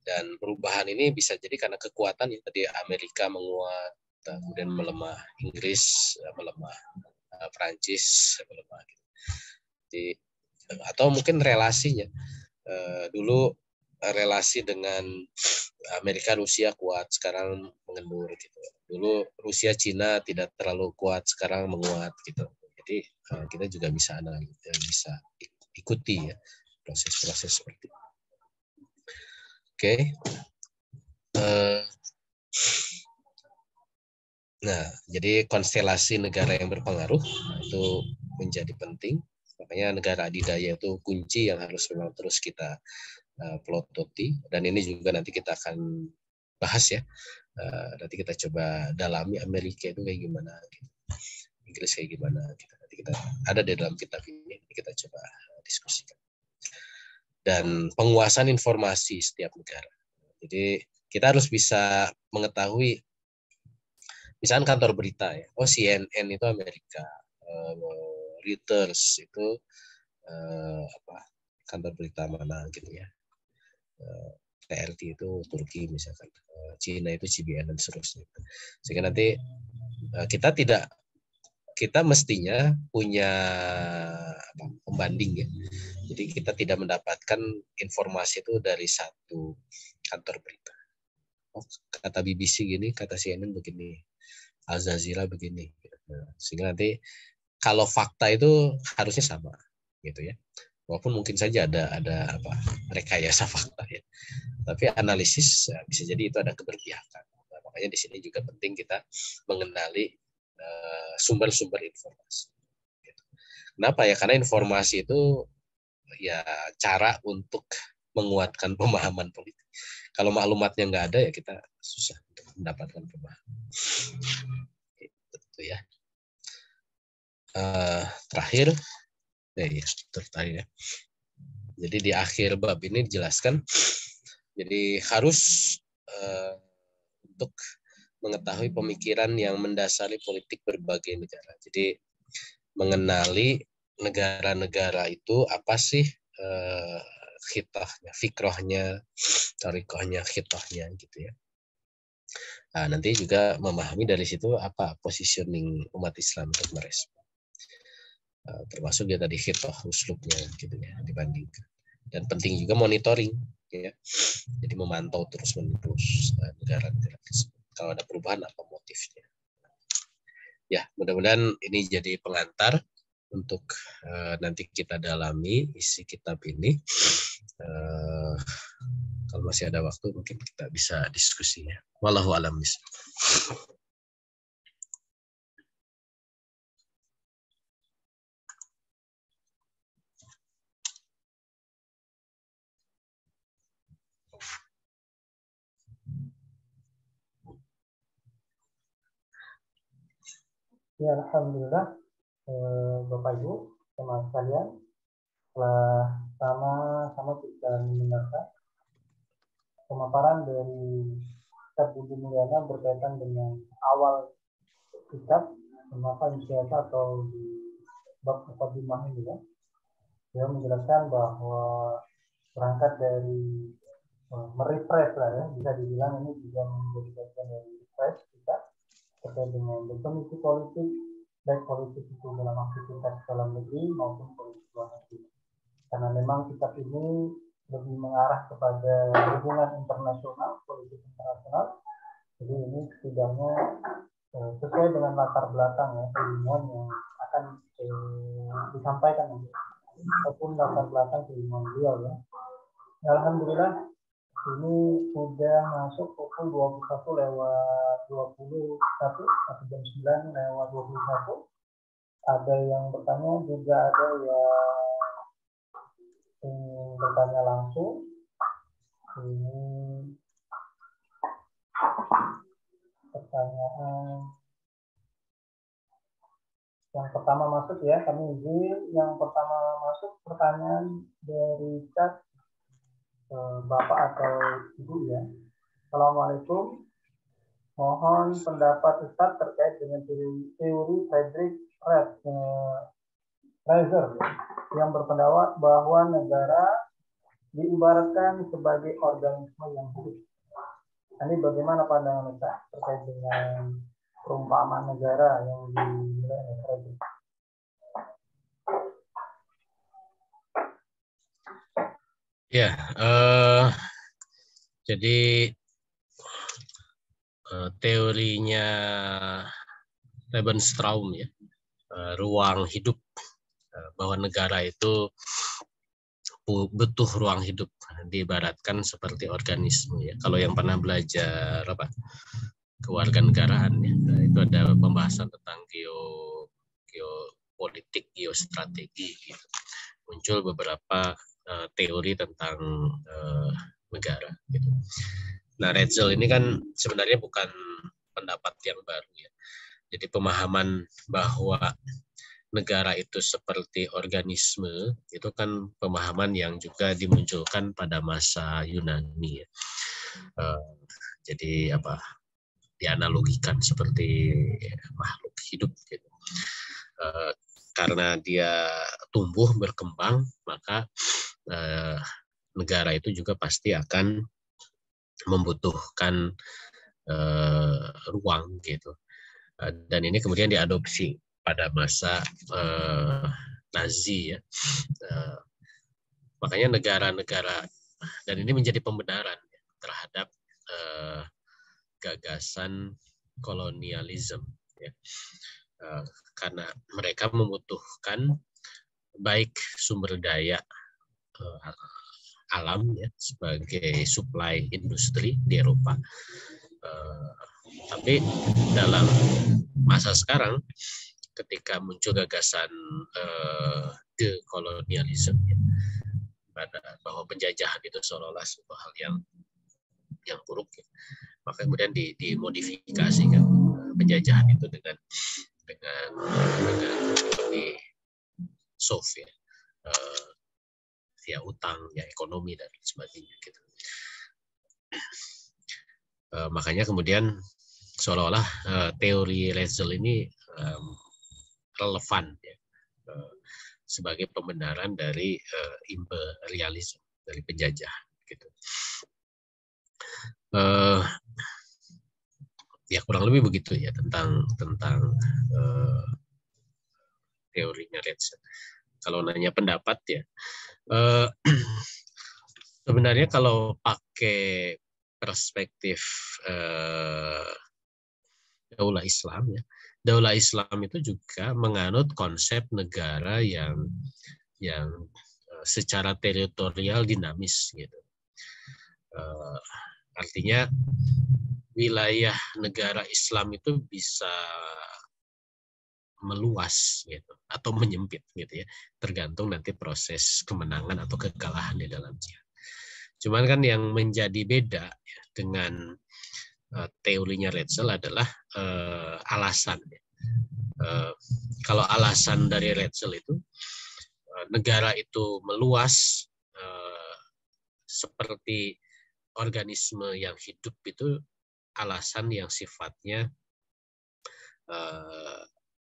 dan perubahan ini bisa jadi karena kekuatan ya, tadi Amerika menguat, kemudian melemah, Inggris melemah, Prancis melemah gitu. Jadi, atau mungkin relasinya, dulu relasi dengan Amerika Rusia kuat, sekarang mengendur gitu. Dulu Rusia Cina tidak terlalu kuat, sekarang menguat gitu. Jadi kita juga bisa ikuti ya proses-proses seperti itu. Oke. Nah, jadi konstelasi negara yang berpengaruh itu menjadi penting Makanya negara adidaya itu kunci yang harus memang terus kita pelototi, dan ini juga nanti kita akan bahas ya. Nanti kita coba dalami Amerika itu kayak gimana, gitu. Inggris kayak gimana, gitu. Nanti kita ada di dalam kitab ini, kita coba diskusikan. Dan penguasaan informasi setiap negara. Jadi kita harus bisa mengetahui, misalnya kantor berita ya, oh CNN itu Amerika, Reuters itu kantor berita mana gitu ya, TRT itu Turki misalkan, Cina itu CBN dan seterusnya. Sehingga nanti kita mestinya punya pembanding ya. Jadi kita tidak mendapatkan informasi itu dari satu kantor berita. Oh, kata BBC gini, kata CNN begini, Al Jazeera begini. Sehingga nanti kalau fakta itu harusnya sama, gitu ya. Walaupun mungkin saja ada rekayasa fakta ya. Tapi analisis bisa jadi itu ada keberpihakan. Nah, makanya di sini juga penting kita mengenali sumber-sumber informasi. Kenapa ya? Karena informasi itu ya cara untuk menguatkan pemahaman politik. Kalau maklumatnya nggak ada ya kita susah untuk mendapatkan pemahaman. Itu ya. Terakhir ya. Jadi di akhir bab ini dijelaskan, jadi harus untuk mengetahui pemikiran yang mendasari politik berbagai negara. Jadi mengenali negara-negara itu apa sih khitahnya, fikrohnya, tarikohnya, khitahnya gitu ya. Nah, nanti juga memahami dari situ apa positioning umat Islam untuk merespon. Termasuk dia tadi khitah uslubnya gitu ya, dibandingkan. Dan penting juga monitoring ya. Jadi memantau terus-menerus negara-negara tersebut. Kalau ada perubahan apa motifnya. Ya, mudah-mudahan ini jadi pengantar untuk nanti kita dalami isi kitab ini. Kalau masih ada waktu mungkin kita bisa diskusinya. Wallahu a'lam bishawab. Ya, alhamdulillah, Bapak Ibu, teman sekalian, telah sama-sama kita mendengarkan pemaparan dari kitab Budi Mulyana berkaitan dengan awal kitab, mengapa isyata atau di bab mukadimah ini ya. Dia menjelaskan bahwa berangkat dari merefresh lah ya, bisa dibilang ini juga menjadi bagian dari refresh kita terkait dengan definisi politik, baik politik itu dalam aktivitas dalam negeri maupun politik luar negeri. Karena memang kitab ini lebih mengarah kepada hubungan internasional, politik internasional. Jadi ini setidaknya sesuai dengan latar belakang ya, keilmuan yang akan disampaikan ataupun latar belakang keilmuan beliau ya. Alhamdulillah ini sudah masuk pukul 21:21 atau jam 9:21. Ada yang bertanya, juga ada yang bertanya langsung. Ini pertanyaan yang pertama masuk ya, kami izin yang pertama masuk pertanyaan dari chat Bapak atau Ibu ya. Assalamualaikum. Mohon pendapat Ustadz terkait dengan teori Friedrich Reiser yang berpendapat bahwa negara diibaratkan sebagai organisme yang hidup. Ini bagaimana pandangan Ustadz terkait dengan perumpamaan negara yang dinilai oleh Friedrich? Ya, jadi teorinya Lebensraum ya, ruang hidup, bahwa negara itu butuh ruang hidup, diibaratkan seperti organisme ya. Kalau yang pernah belajar kewarganegaraan ya, itu ada pembahasan tentang geopolitik, geostrategi gitu. Muncul beberapa teori tentang negara gitu. Nah, Hetzel ini kan sebenarnya bukan pendapat yang baru ya. Jadi pemahaman bahwa negara itu seperti organisme itu kan pemahaman yang juga dimunculkan pada masa Yunani ya. Jadi dianalogikan seperti makhluk hidup gitu. Karena dia tumbuh berkembang, maka negara itu juga pasti akan membutuhkan ruang gitu. Dan ini kemudian diadopsi pada masa Nazi ya. Makanya negara-negara, dan ini menjadi pembenaran ya, terhadap gagasan kolonialisme ya. Karena mereka membutuhkan baik sumber daya alam ya sebagai supply industri di Eropa, tapi dalam masa sekarang ketika muncul gagasan dekolonialisme ya, bahwa penjajahan itu seolah-olah sebuah hal yang buruk ya, maka kemudian dimodifikasi kan penjajahan itu dengan lebih soft ya, via utang ya, ekonomi dan sebagainya gitu. Makanya kemudian seolah-olah teori Hetzel ini relevan ya, sebagai pembenaran dari imperialisme, dari penjajahan gitu. Ya kurang lebih begitu ya tentang teorinya Hetzel. Kalau nanya pendapat ya, sebenarnya kalau pakai perspektif Daulah Islam ya, Daulah Islam itu juga menganut konsep negara yang secara teritorial dinamis gitu. Artinya wilayah negara Islam itu bisa meluas gitu atau menyempit gitu ya, tergantung nanti proses kemenangan atau kekalahan di dalamnya. Cuman kan yang menjadi beda ya, dengan teorinya Hetzel adalah alasan. Kalau alasan dari Hetzel itu negara itu meluas seperti organisme yang hidup itu alasan yang sifatnya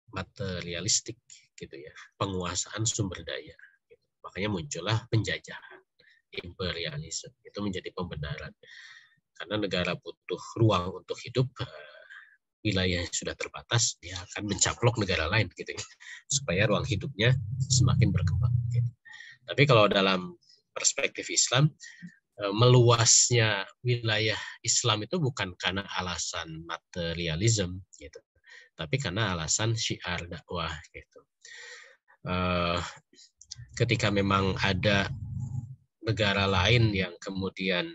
materialistik gitu ya, penguasaan sumber daya gitu. Makanya muncullah penjajahan, imperialisme, itu menjadi pembenaran karena negara butuh ruang untuk hidup, wilayah yang sudah terbatas dia akan mencaplok negara lain gitu ya, supaya ruang hidupnya semakin berkembang gitu. Tapi kalau dalam perspektif Islam, meluasnya wilayah Islam itu bukan karena alasan materialisme gitu, tapi karena alasan syiar dakwah gitu. Ketika memang ada negara lain yang kemudian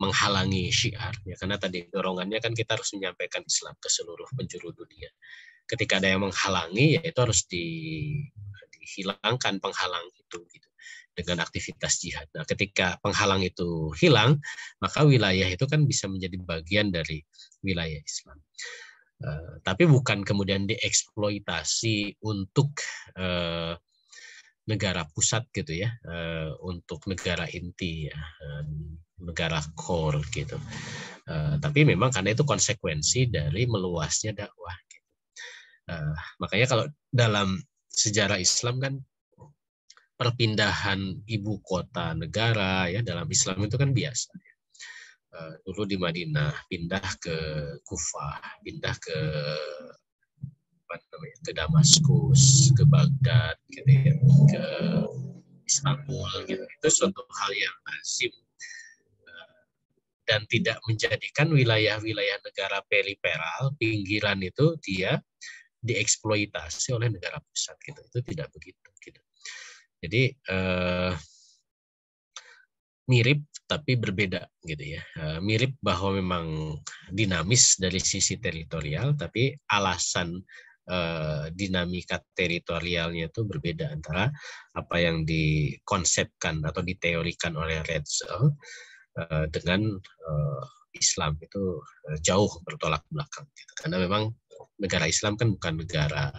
menghalangi syiar, ya karena tadi dorongannya kan kita harus menyampaikan Islam ke seluruh penjuru dunia. Ketika ada yang menghalangi, ya itu harus dihilangkan penghalang itu gitu, dengan aktivitas jihad. Nah, ketika penghalang itu hilang, maka wilayah itu kan bisa menjadi bagian dari wilayah Islam. Tapi bukan kemudian dieksploitasi untuk negara pusat gitu ya, untuk negara inti ya, negara core gitu. Tapi memang karena itu konsekuensi dari meluasnya dakwah gitu. Makanya kalau dalam sejarah Islam kan perpindahan ibu kota negara ya dalam Islam itu kan biasa. Dulu di Madinah, pindah ke Kufah, pindah ke Damaskus, ke Baghdad, gitu ya, ke Istanbul, gitu. Itu suatu hal yang lazim dan tidak menjadikan wilayah-wilayah negara periferal, pinggiran itu dia dieksploitasi oleh negara pusat, gitu. Itu tidak begitu, gitu. Jadi mirip tapi berbeda gitu ya. Mirip bahwa memang dinamis dari sisi teritorial, tapi alasan dinamika teritorialnya itu berbeda antara apa yang dikonsepkan atau diteorikan oleh Hetzel dengan Islam. Itu jauh bertolak belakang gitu. Karena memang negara Islam kan bukan negara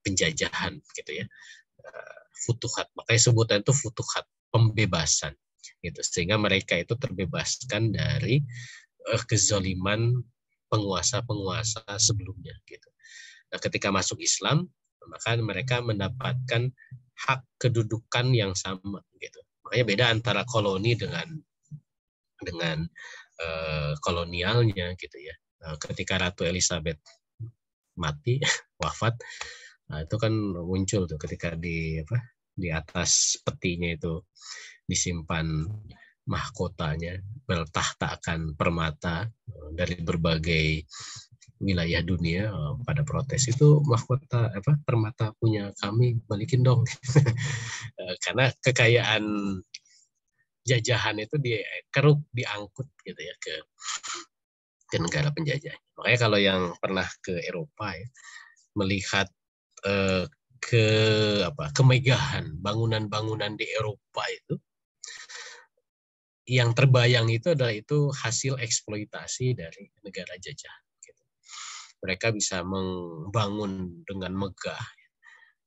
penjajahan gitu ya, futuhat, makanya sebutan itu futuhat, pembebasan gitu, sehingga mereka itu terbebaskan dari kezaliman penguasa-penguasa sebelumnya gitu. Nah, ketika masuk Islam, maka mereka mendapatkan hak kedudukan yang sama gitu. Makanya beda antara koloni dengan kolonialnya gitu ya. Ketika Ratu Elizabeth mati, wafat, nah itu kan muncul tuh ketika di atas petinya itu disimpan mahkotanya, bertahtakan permata dari berbagai wilayah dunia pada protes, itu mahkota permata punya kami, balikin dong. Karena kekayaan jajahan itu dikeruk, diangkut gitu ya ke negara penjajah. Makanya kalau yang pernah ke Eropa ya, melihat kemegahan bangunan-bangunan di Eropa itu, yang terbayang itu adalah itu hasil eksploitasi dari negara jajahan. Gitu. Mereka bisa membangun dengan megah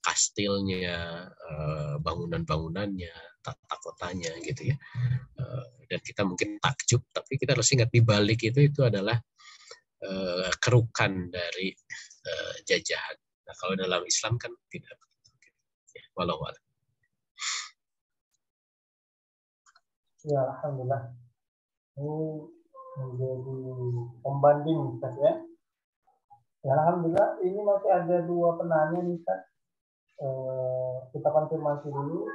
kastilnya, bangunan-bangunannya, tata kotanya gitu ya. Dan kita mungkin takjub, tapi kita harus ingat di balik itu adalah kerukan dari jajahan. Nah, kalau dalam Islam kan tidak begitu. Ya, walau. Ya, alhamdulillah. Ini menjadi pembanding, Ustaz ya. Ya, alhamdulillah. Ini masih ada 2 penanya nih, Ustaz. Kita konfirmasi dulu.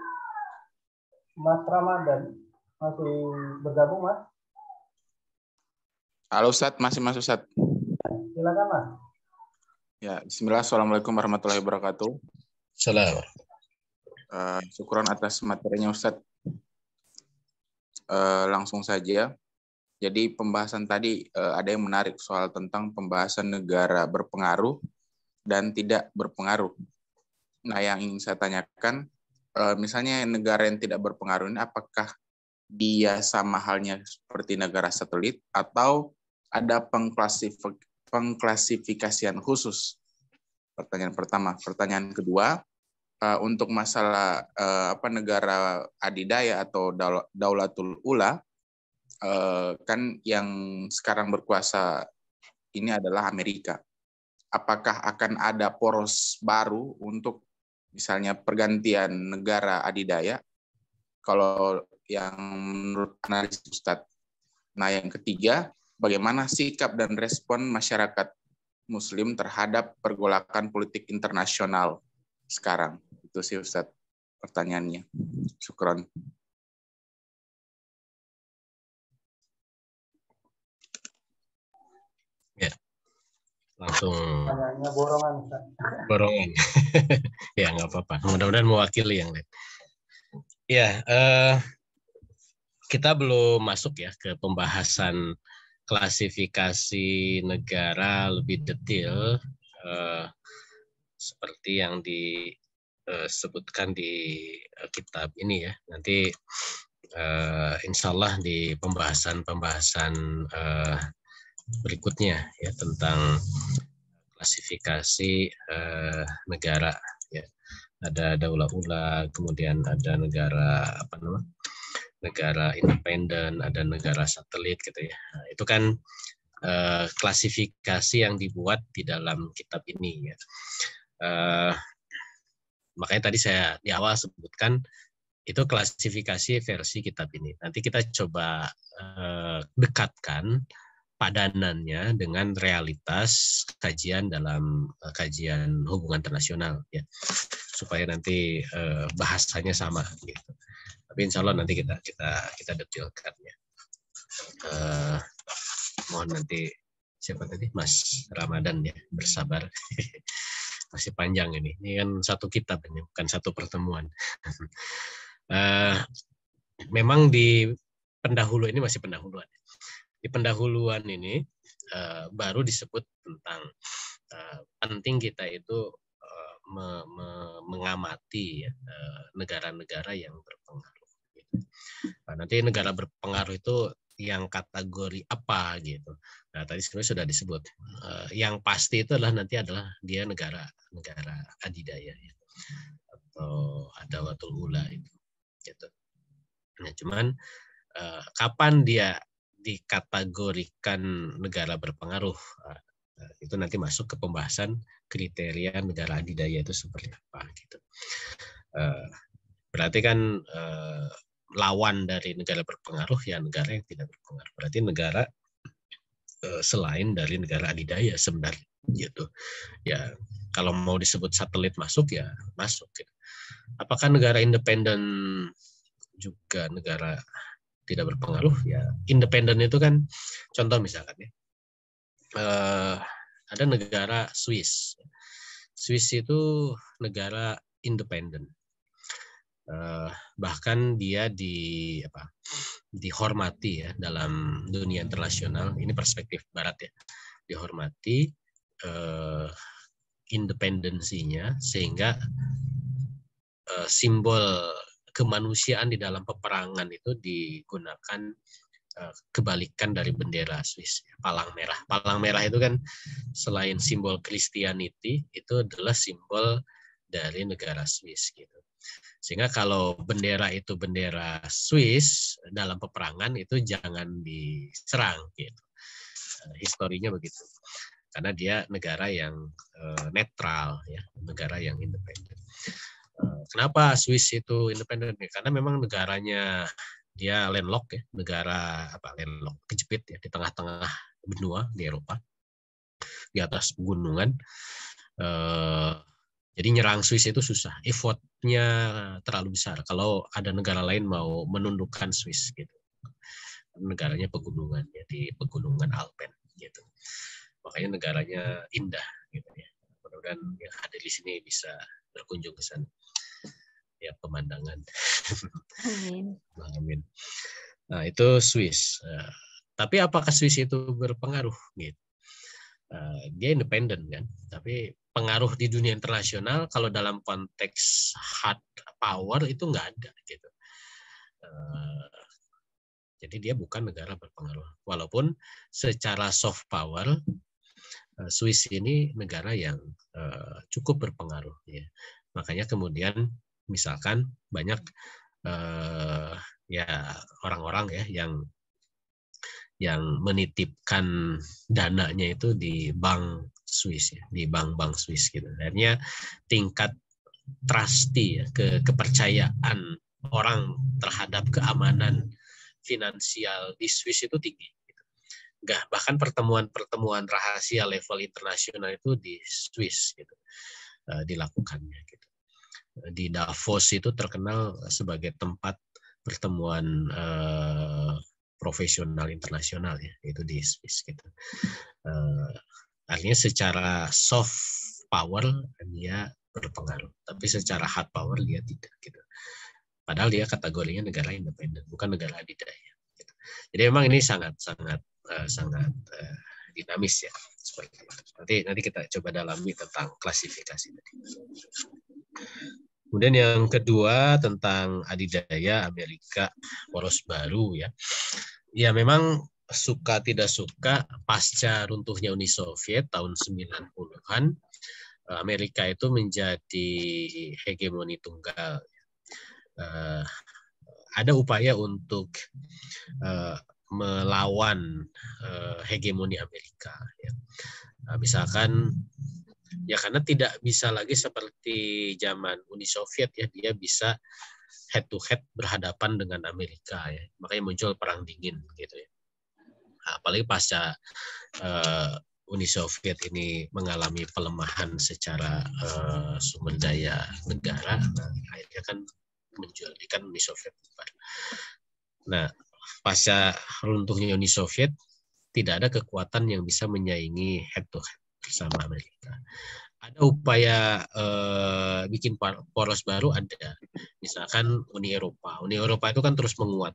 Mas Ramadan masih bergabung, Mas? Halo Ustaz, masih Mas Ustaz. Silakan, Mas. Ya, bismillah, assalamualaikum warahmatullahi wabarakatuh. Salam. Syukron atas materinya Ustaz. Langsung saja. Jadi pembahasan tadi ada yang menarik soal tentang pembahasan negara berpengaruh dan tidak berpengaruh. Nah, yang ingin saya tanyakan, misalnya negara yang tidak berpengaruh ini apakah dia sama halnya seperti negara satelit atau ada pengklasifikasian khusus? Pertanyaan pertama. Pertanyaan kedua, untuk masalah negara adidaya atau Daulatul Ula, kan yang sekarang berkuasa ini adalah Amerika. Apakah akan ada poros baru untuk misalnya pergantian negara adidaya? Kalau yang menurut analisis Ustadz. Nah, yang ketiga, bagaimana sikap dan respon masyarakat Muslim terhadap pergolakan politik internasional sekarang? Itu sih Ustadz pertanyaannya. Syukron. Ya, langsung. Pertanyaannya borongan, Ustaz. Borongan. Ya, nggak apa-apa. Mudah-mudahan mewakili yang lain. Ya, kita belum masuk ya ke pembahasan klasifikasi negara lebih detail seperti yang disebutkan di kitab ini ya. Nanti insya Allah di pembahasan-pembahasan berikutnya ya tentang klasifikasi negara ya. Ada Daulah Ula, kemudian ada negara negara independen, ada negara satelit gitu ya. Nah, itu kan klasifikasi yang dibuat di dalam kitab ini ya. Makanya tadi saya di awal sebutkan itu klasifikasi versi kitab ini. Nanti kita coba dekatkan padanannya dengan realitas kajian dalam kajian hubungan internasional ya, supaya nanti bahasanya sama gitu. Tapi insya Allah nanti kita detailkan ya. Mohon nanti siapa tadi Mas Ramadan ya bersabar. Masih panjang ini kan satu kitab ini, bukan satu pertemuan. Memang di pendahulu ini masih pendahuluan. Di pendahuluan ini baru disebut tentang penting kita itu mengamati ya, negara-negara yang berpengaruh. Gitu. Nah, nanti negara berpengaruh itu yang kategori apa gitu. Nah, tadi sebenarnya sudah disebut. Yang pasti itu adalah dia negara adidaya ya. Atau adawatul ula itu. Gitu. Nah, cuman kapan dia dikategorikan negara berpengaruh? Itu nanti masuk ke pembahasan kriteria negara adidaya itu seperti apa gitu. Berarti kan lawan dari negara berpengaruh ya negara yang tidak berpengaruh. Berarti negara selain dari negara adidaya sebenarnya gitu. Ya kalau mau disebut satelit masuk ya masuk gitu. Apakah negara independen juga negara tidak berpengaruh? Ya independen itu kan contoh misalkan ya. Ada negara Swiss. Swiss itu negara independen. Bahkan dia dihormati ya dalam dunia internasional. Ini perspektif Barat ya. Dihormati independensinya sehingga simbol kemanusiaan di dalam peperangan itu digunakan kebalikan dari bendera Swiss, palang merah. Palang merah itu kan selain simbol Christianity, itu adalah simbol dari negara Swiss gitu. Sehingga kalau bendera itu bendera Swiss dalam peperangan itu jangan diserang gitu. Historinya begitu. Karena dia negara yang netral ya, negara yang independen. Kenapa Swiss itu independen? Karena memang negaranya dia landlocked ya, negara landlocked, kejepit ya di tengah-tengah benua di Eropa, di atas pegunungan. Jadi nyerang Swiss itu susah, effortnya terlalu besar. Kalau ada negara lain mau menundukkan Swiss gitu, negaranya pegunungan ya, di pegunungan Alpen gitu. Makanya negaranya indah gitu ya. Mudah-mudahan yang hadir di sini bisa berkunjung ke sana. Ya pemandangan. Amin. Amin. Nah itu Swiss. Tapi apakah Swiss itu berpengaruh? Gitu. Dia independen kan. Tapi pengaruh di dunia internasional kalau dalam konteks hard power itu nggak ada gitu. Jadi dia bukan negara berpengaruh. Walaupun secara soft power Swiss ini negara yang cukup berpengaruh. Ya. Makanya kemudian misalkan banyak ya orang-orang ya yang menitipkan dananya itu di bank Swiss ya, di bank-bank Swiss gitu. Akhirnya tingkat trusty ya, kepercayaan orang terhadap keamanan finansial di Swiss itu tinggi. Gitu. Bahkan pertemuan rahasia level internasional itu di Swiss gitu dilakukannya gitu. Di Davos itu terkenal sebagai tempat pertemuan profesional internasional ya, itu di Swiss gitu. Artinya secara soft power dia berpengaruh, tapi secara hard power dia tidak gitu. Padahal dia kategorinya negara independen, bukan negara adidaya. Gitu. Jadi memang ini sangat dinamis ya seperti itu. Nanti kita coba dalami tentang klasifikasi tadi. Kemudian yang kedua tentang adidaya Amerika poros baru ya. Ya memang suka tidak suka pasca runtuhnya Uni Soviet tahun 90-an Amerika itu menjadi hegemoni tunggal. Ada upaya untuk melawan hegemoni Amerika ya. Misalkan ya karena tidak bisa lagi seperti zaman Uni Soviet ya, dia bisa head to head berhadapan dengan Amerika ya. Makanya muncul perang dingin gitu ya. Apalagi pasca Uni Soviet ini mengalami pelemahan secara sumber daya negara, akhirnya kan menjadikan Uni Soviet bubar. Nah, pasca runtuhnya Uni Soviet tidak ada kekuatan yang bisa menyaingi head to head bersama Amerika. Ada upaya bikin poros baru ada. Misalkan Uni Eropa. Uni Eropa itu kan terus menguat.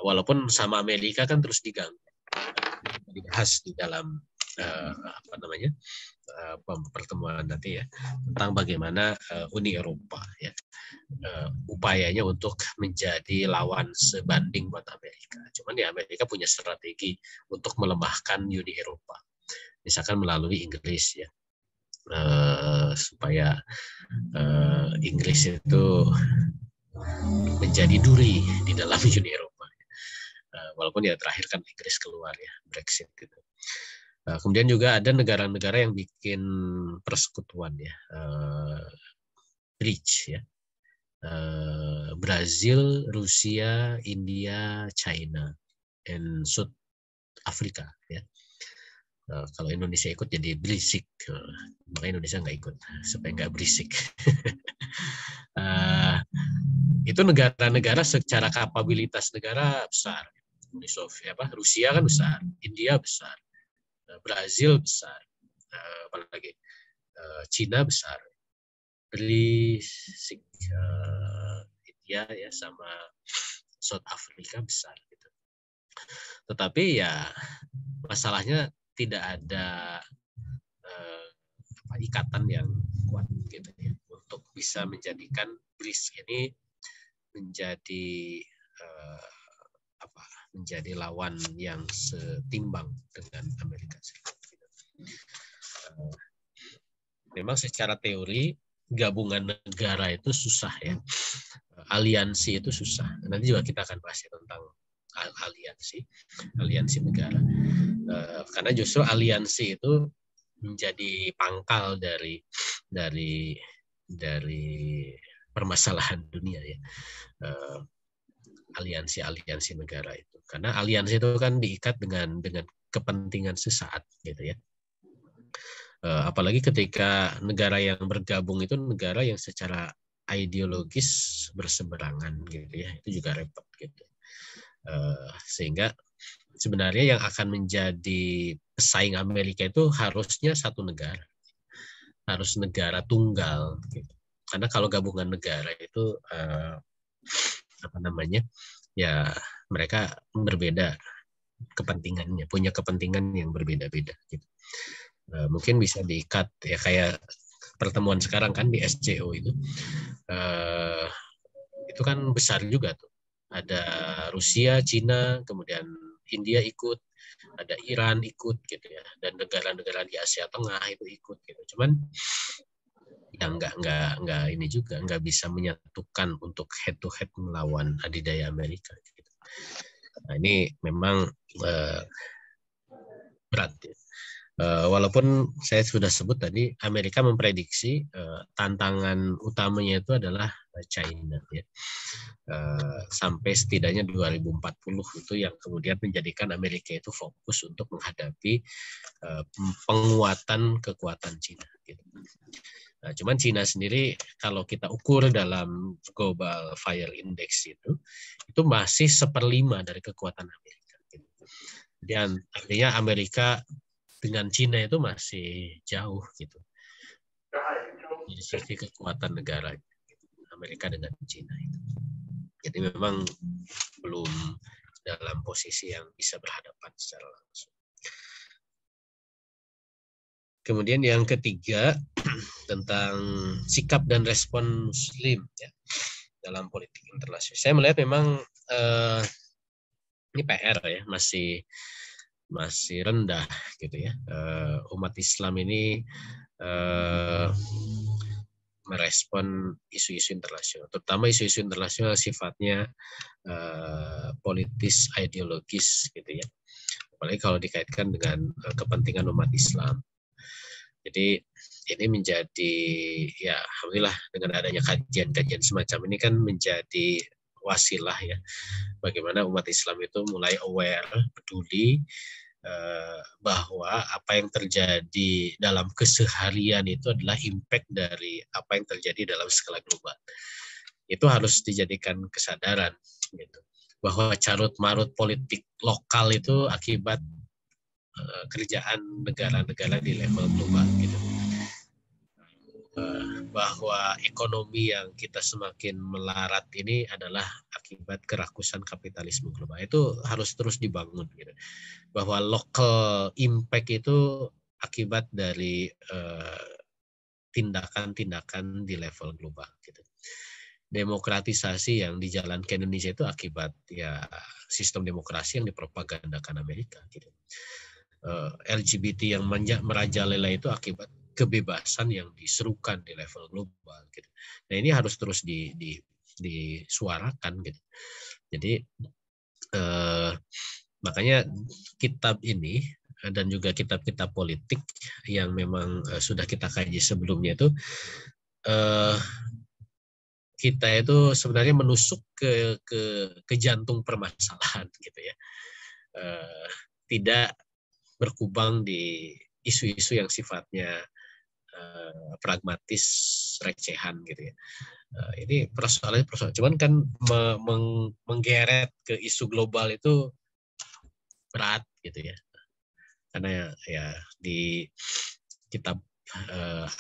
Walaupun sama Amerika kan terus diganggu. Dibahas di dalam pertemuan nanti ya tentang bagaimana Uni Eropa ya upayanya untuk menjadi lawan sebanding buat Amerika. Cuman ya Amerika punya strategi untuk melemahkan Uni Eropa, misalkan melalui Inggris ya, supaya Inggris itu menjadi duri di dalam Uni Eropa. Walaupun ya terakhir kan Inggris keluar ya, Brexit gitu. Kemudian juga ada negara-negara yang bikin persekutuan ya, bridge ya, Brazil, Rusia, India, China, and South Africa ya. Kalau Indonesia ikut jadi berisik, makanya Indonesia nggak ikut supaya nggak berisik. Itu negara-negara secara kapabilitas negara besar. Uni Soviet, Rusia kan besar, India besar, Brazil besar, apalagi Cina besar, berisik, India ya sama South Africa besar gitu. Tetapi ya masalahnya tidak ada ikatan yang kuat gitu ya untuk bisa menjadikan BRICS ini menjadi menjadi lawan yang setimbang dengan Amerika Serikat. Memang secara teori gabungan negara itu susah ya, aliansi itu susah. Nanti juga kita akan bahas tentang aliansi negara. Karena justru aliansi itu menjadi pangkal dari permasalahan dunia ya. Aliansi negara itu. Karena aliansi itu kan diikat dengan kepentingan sesaat gitu ya. Apalagi ketika negara yang bergabung itu negara yang secara ideologis berseberangan gitu ya. Itu juga repot gitu. Sehingga sebenarnya yang akan menjadi pesaing Amerika itu harusnya satu negara. Harus negara tunggal gitu. Karena kalau gabungan negara itu ya mereka berbeda kepentingannya, punya kepentingan yang berbeda-beda gitu. Mungkin bisa diikat ya kayak pertemuan sekarang kan di SCO itu kan besar juga tuh, ada Rusia, Cina, kemudian India ikut, ada Iran ikut gitu ya, dan negara-negara di Asia Tengah itu ikut gitu. Cuman yang nggak ini juga nggak bisa menyatukan untuk head to head melawan adidaya Amerika gitu. Nah, ini memang berat ya. Walaupun saya sudah sebut tadi Amerika memprediksi tantangan utamanya itu adalah China ya. Sampai setidaknya 2040 itu yang kemudian menjadikan Amerika itu fokus untuk menghadapi penguatan kekuatan China gitu. Nah, cuman Cina sendiri kalau kita ukur dalam Global Fire Index itu masih 1/5 dari kekuatan Amerika. Gitu. Dan artinya Amerika dengan Cina itu masih jauh gitu. Dari sisi kekuatan negara Amerika dengan Cina itu. Jadi memang belum dalam posisi yang bisa berhadapan secara langsung. Kemudian yang ketiga tentang sikap dan respon Muslim ya, dalam politik internasional. Saya melihat memang ini PR ya, masih rendah gitu ya. Umat Islam ini merespon isu-isu internasional, terutama isu-isu internasional sifatnya politis, ideologis gitu ya. Apalagi kalau dikaitkan dengan kepentingan umat Islam. Jadi ini menjadi ya alhamdulillah dengan adanya kajian-kajian semacam ini kan menjadi wasilah ya bagaimana umat Islam itu mulai aware, peduli bahwa apa yang terjadi dalam keseharian itu adalah impact dari apa yang terjadi dalam skala global. Itu harus dijadikan kesadaran gitu. Bahwa carut-marut politik lokal itu akibat kerjaan negara-negara di level global gitu. bahwa ekonomi yang kita semakin melarat ini adalah akibat kerakusan kapitalisme global. Itu harus terus dibangun gitu. Bahwa local impact itu akibat dari tindakan-tindakan di level global gitu. Demokratisasi yang dijalankan Indonesia itu akibat ya sistem demokrasi yang dipropagandakan Amerika gitu. LGBT yang merajalela itu akibat kebebasan yang diserukan di level global gitu. Nah, ini harus terus disuarakan gitu. Jadi makanya kitab ini dan juga kitab-kitab politik yang memang sudah kita kaji sebelumnya itu kita itu sebenarnya menusuk ke jantung permasalahan gitu ya. Tidak berkubang di isu-isu yang sifatnya pragmatis, recehan gitu ya. Ini persoalan. Cuman kan menggeret ke isu global itu berat gitu ya. Karena ya di kitab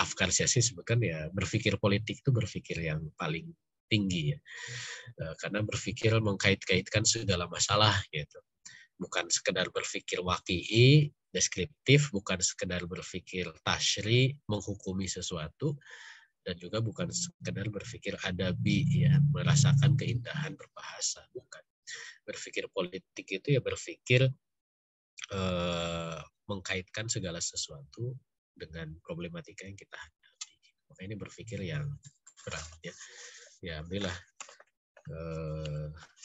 Afkar Siyasi sebutkan ya berpikir politik itu berpikir yang paling tinggi ya. Karena berpikir mengkait-kaitkan segala masalah gitu. Bukan sekedar berpikir waqi'i, deskriptif, bukan sekedar berpikir tasyri, menghukumi sesuatu, dan juga bukan sekedar berpikir adabi, ya, merasakan keindahan berbahasa, bukan. Berpikir politik itu ya berpikir mengkaitkan segala sesuatu dengan problematika yang kita hadapi. Maka ini berpikir yang berat ya. Ya, alhamdulillah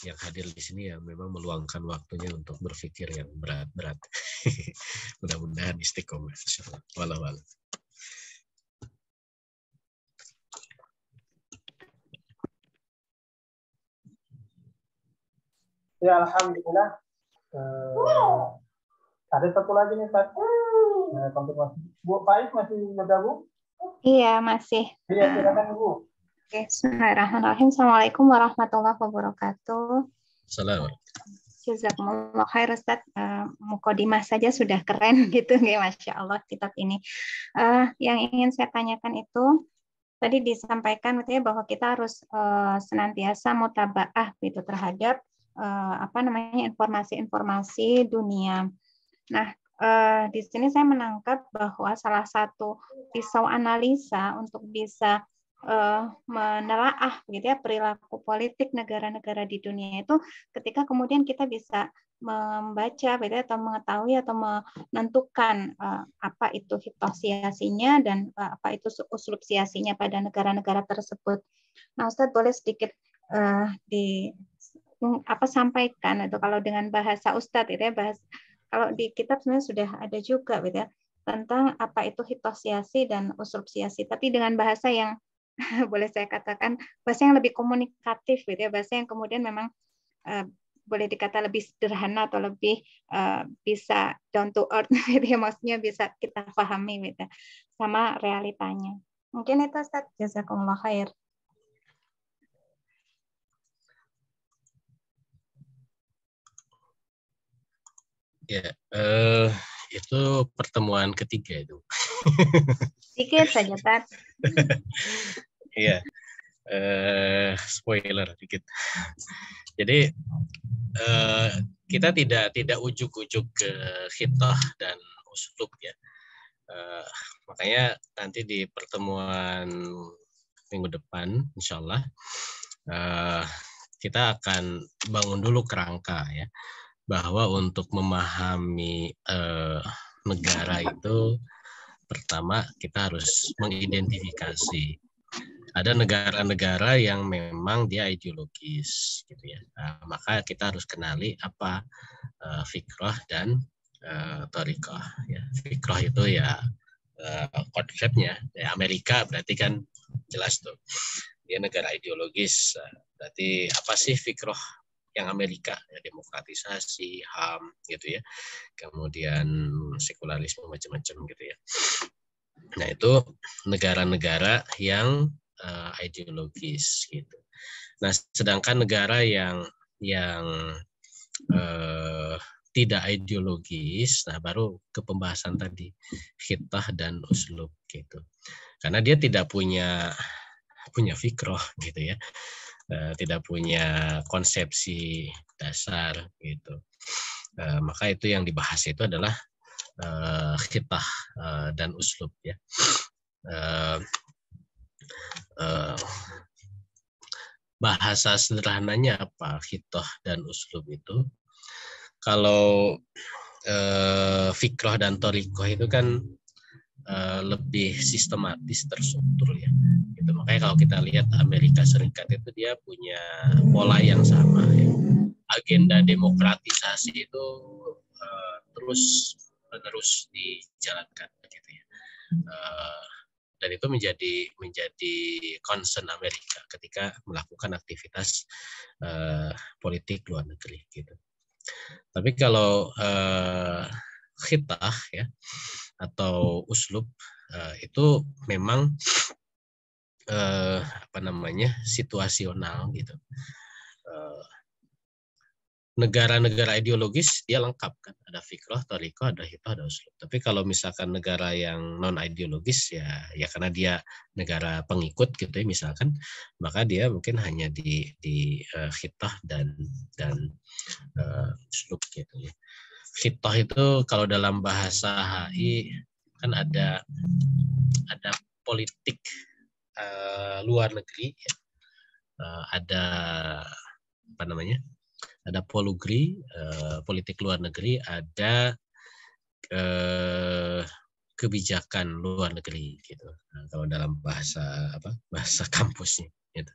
yang hadir di sini yang memang meluangkan waktunya untuk berpikir yang berat-berat. Mudah-mudahan istiqomah. Insyaallah. Wallahu a'lam. Ya, alhamdulillah. Ada satu lagi nih, Ustaz. Konfirmasi. Bu Faiz masih bergabung? Iya, masih. Iya, silakan Bu. Oke, bismillahirrahmanirrahim. Assalamualaikum warahmatullahi wabarakatuh. Assalamualaikum. Jazakumullah khair, Ustaz. Mukodimah saja sudah keren gitu, Masya Allah kitab ini. Yang ingin saya tanyakan itu, tadi disampaikan gitu ya, bahwa kita harus senantiasa mutabaah gitu terhadap informasi-informasi dunia. Nah, di sini saya menangkap bahwa salah satu pisau analisa untuk bisa menelaah gitu ya perilaku politik negara-negara di dunia itu ketika kemudian kita bisa membaca gitu ya, atau mengetahui atau menentukan apa itu hipotasiasinya dan apa itu uslub siasinya pada negara-negara tersebut. Nah, Ustadz boleh sedikit sampaikan itu kalau dengan bahasa Ustadz itu ya, kalau di kitab sebenarnya sudah ada juga gitu ya tentang apa itu hipotasiasi dan uslub siasi, tapi dengan bahasa yang boleh saya katakan bahasa yang lebih komunikatif gitu ya, bahasa yang kemudian memang boleh dikata lebih sederhana atau lebih bisa down to earth gitu ya, maksudnya bisa kita pahami gitu sama realitanya. Mungkin itu Ustaz, jazakumullah khair. Ya, itu pertemuan ketiga itu. Sedikit saja, Tat. Iya, spoiler dikit. Jadi kita tidak ujuk-ujuk ke khitah dan uslub ya. Makanya nanti di pertemuan minggu depan, insya Allah kita akan bangun dulu kerangka ya, bahwa untuk memahami negara itu pertama kita harus mengidentifikasi. Ada negara-negara yang memang dia ideologis, gitu ya. Maka kita harus kenali apa fikrah dan thariqah. Ya. Fikrah itu ya konsepnya. Ya, Amerika berarti kan jelas tuh dia negara ideologis. Berarti apa sih fikrah yang Amerika? Ya, demokratisasi, HAM, gitu ya. Kemudian sekularisme macam-macam gitu ya. Nah itu negara-negara yang ideologis gitu. Nah sedangkan negara yang tidak ideologis, nah baru ke pembahasan tadi khitah dan uslub gitu. Karena dia tidak punya fikroh gitu ya, tidak punya konsepsi dasar gitu. Maka itu yang dibahas itu adalah khitah dan uslub ya. Bahasa sederhananya apa khitah dan uslub itu? Kalau fikroh dan thoriqoh itu kan lebih sistematis, terstruktur ya. Gitu. Makanya kalau kita lihat Amerika Serikat itu dia punya pola yang sama ya. Agenda demokratisasi itu terus dijalankan gitu ya. Dan itu menjadi concern Amerika ketika melakukan aktivitas politik luar negeri gitu. Tapi kalau khitah ya atau uslub itu memang situasional gitu. Negara-negara ideologis dia lengkap kan, ada fikroh, thoriqoh, ada khitah, ada uslub. Tapi kalau misalkan negara yang non ideologis ya karena dia negara pengikut gitu ya misalkan, maka dia mungkin hanya di khitah dan uslub gitu ya. Khitah itu kalau dalam bahasa HI kan ada politik luar negeri ya. Ada ada polugri, politik luar negeri, ada kebijakan luar negeri gitu. Nah, kalau dalam bahasa kampusnya gitu.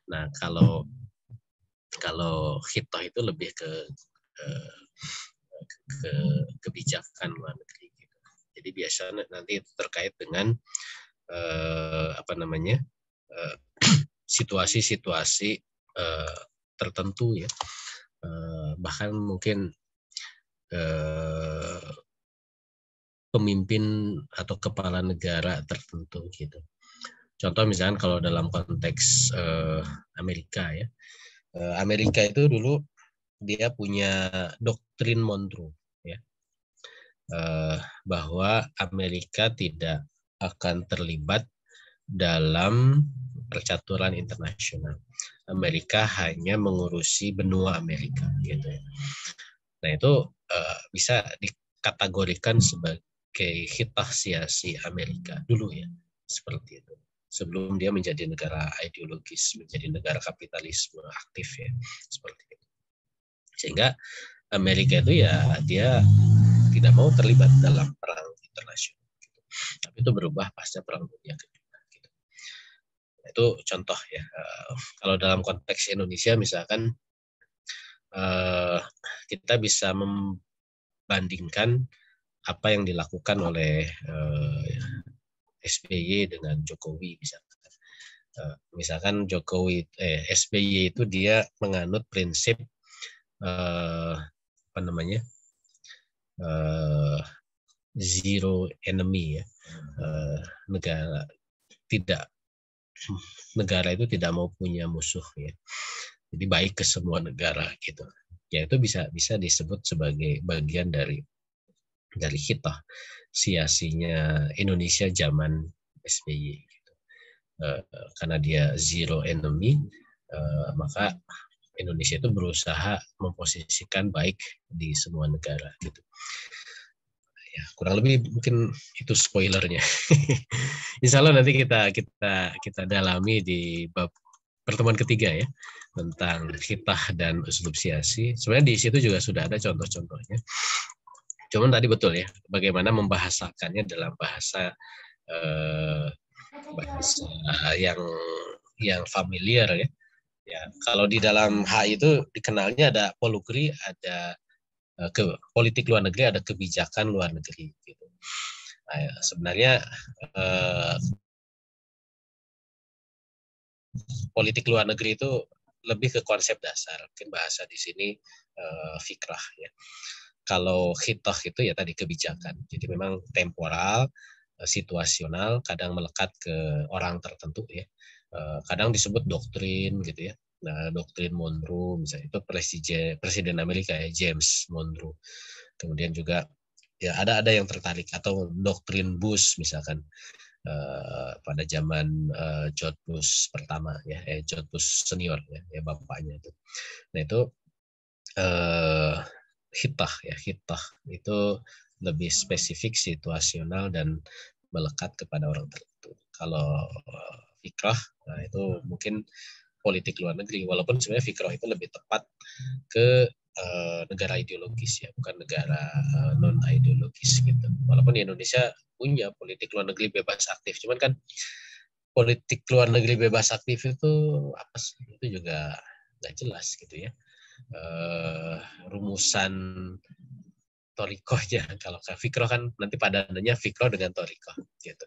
Nah, kalau khitah itu lebih ke kebijakan luar negeri gitu. Jadi biasanya nanti itu terkait dengan situasi-situasi tertentu ya. Bahkan mungkin pemimpin atau kepala negara tertentu gitu. Contoh misalkan kalau dalam konteks Amerika ya, Amerika itu dulu dia punya doktrin Monroe ya, bahwa Amerika tidak akan terlibat dalam percaturan internasional. Amerika hanya mengurusi benua Amerika gitu ya. Nah itu bisa dikategorikan sebagai khitah siasi Amerika dulu ya, seperti itu. Sebelum dia menjadi negara ideologis, menjadi negara kapitalisme aktif ya, seperti itu. Sehingga Amerika itu ya dia tidak mau terlibat dalam perang internasional. Gitu. Tapi itu berubah pasca Perang Dunia Kedua. Itu contoh ya. Kalau dalam konteks Indonesia misalkan kita bisa membandingkan apa yang dilakukan oleh SBY dengan Jokowi misalkan. Misalkan SBY itu dia menganut prinsip zero enemy ya. Negara itu tidak mau punya musuh ya. Jadi baik ke semua negara gitu. Ya itu bisa disebut sebagai bagian dari khitah siasinya Indonesia zaman SBY gitu. Karena dia zero enemy, maka Indonesia itu berusaha memposisikan baik di semua negara gitu. Ya, kurang lebih mungkin itu spoilernya. Insya Allah nanti kita dalami di bab pertemuan ketiga ya, tentang khitah dan uslub siasi. Sebenarnya di situ juga sudah ada contoh-contohnya. Cuman tadi betul ya, bagaimana membahasakannya dalam bahasa yang familiar ya. Ya, kalau di dalam HI itu dikenalnya ada polugri, ada politik luar negeri, ada kebijakan luar negeri gitu. Nah, ya, sebenarnya politik luar negeri itu lebih ke konsep dasar, mungkin bahasa di sini fikrah ya. Kalau khitah itu ya tadi kebijakan, jadi memang temporal, situasional, kadang melekat ke orang tertentu ya, kadang disebut doktrin gitu ya, Nah, doktrin Monroe misalnya itu presiden Amerika ya, James Monroe. Kemudian juga ya ada yang tertarik, atau doktrin Bush misalkan pada zaman George Bush pertama ya, George Bush senior ya bapaknya itu. Nah itu hitah itu lebih spesifik, situasional, dan melekat kepada orang tertentu. Kalau fikrah, nah itu mungkin politik luar negeri, walaupun sebenarnya fikrah itu lebih tepat ke negara ideologis ya, bukan negara non ideologis gitu. Walaupun di Indonesia punya politik luar negeri bebas aktif, cuman kan politik luar negeri bebas aktif itu apa sih? Itu juga nggak jelas gitu ya. Rumusan torikohnya, kalau fikroh kan nanti padanannya fikroh dengan torikoh gitu.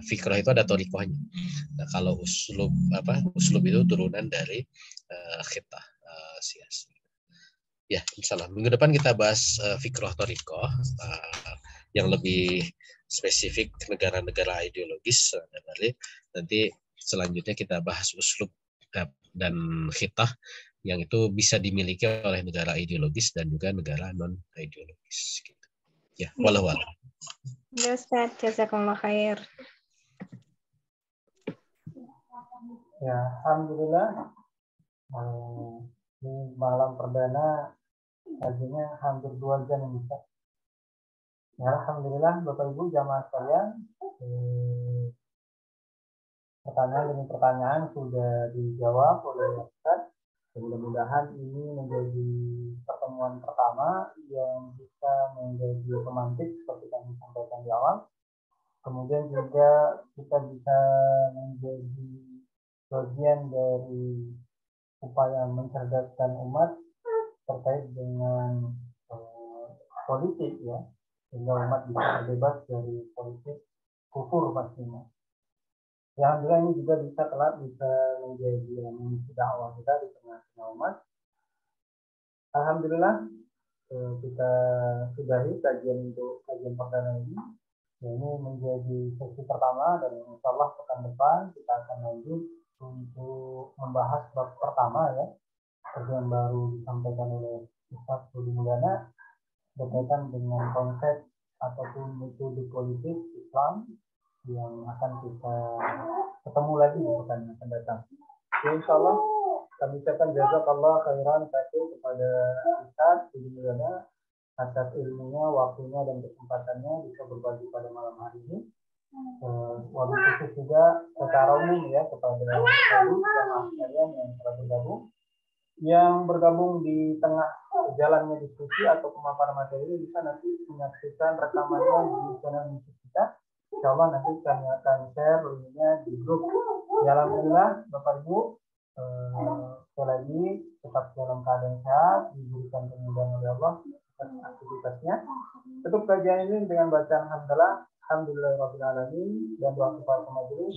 Fikroh itu ada torikohnya. Nah, kalau uslub itu turunan dari khitah siasi. Ya, insyaallah minggu depan kita bahas fikroh torikoh yang lebih spesifik negara-negara ideologis. Nanti selanjutnya kita bahas uslub dan khitah yang itu bisa dimiliki oleh negara ideologis dan juga negara non ideologis. Gitu. Ya, walau. Ya Ustaz, jazakumullah khair. Ya, alhamdulillah. Di malam perdana kajiannya hampir 2 jam ini, Ustaz. Ya, alhamdulillah Bapak Ibu jamaah sekalian, pertanyaan demi pertanyaan sudah dijawab oleh Ustaz. Mudah-mudahan ini menjadi pertemuan pertama yang bisa menjadi pemantik seperti yang disampaikan di awal. Kemudian juga kita bisa menjadi bagian dari upaya mencerdaskan umat terkait dengan politik ya, sehingga umat bisa terbebas dari politik kufur pastinya. Ya, alhamdulillah ini juga bisa menjadi mengisi dakwah kita di tengah-tengah umat. Alhamdulillah kita sudahi kajian perdana ini. Ini menjadi sesi pertama dan insya Allah pekan depan kita akan lanjut untuk membahas bab pertama ya, seperti yang baru disampaikan oleh Ustaz Budi Mulyana berkaitan dengan konsep ataupun metode politik Islam yang akan kita ketemu lagi di pekan yang akan datang. Insya Allah kami ucapkan jazakallah khairan kepada Ustaz Budi Mulyana atas ilmunya, waktunya, dan kesempatannya bisa berbagi pada malam hari ini. Wabil khusus juga secara umum ya kepada jamaah sekalian yang telah bergabung di tengah jalannya diskusi atau pemaparan materi, bisa nanti menyaksikan rekamannya di channel YouTube kita. Insya Allah nanti kami akan share linknya di grup. Ya, alhamdulillah Bapak Ibu, sekali lagi tetap dalam keadaan sehat, diberikan kemudahan oleh Allah aktivitasnya. Tutup kajian ini dengan bacaan alhamdulillahirabbil alamin dan doa kepada majelis.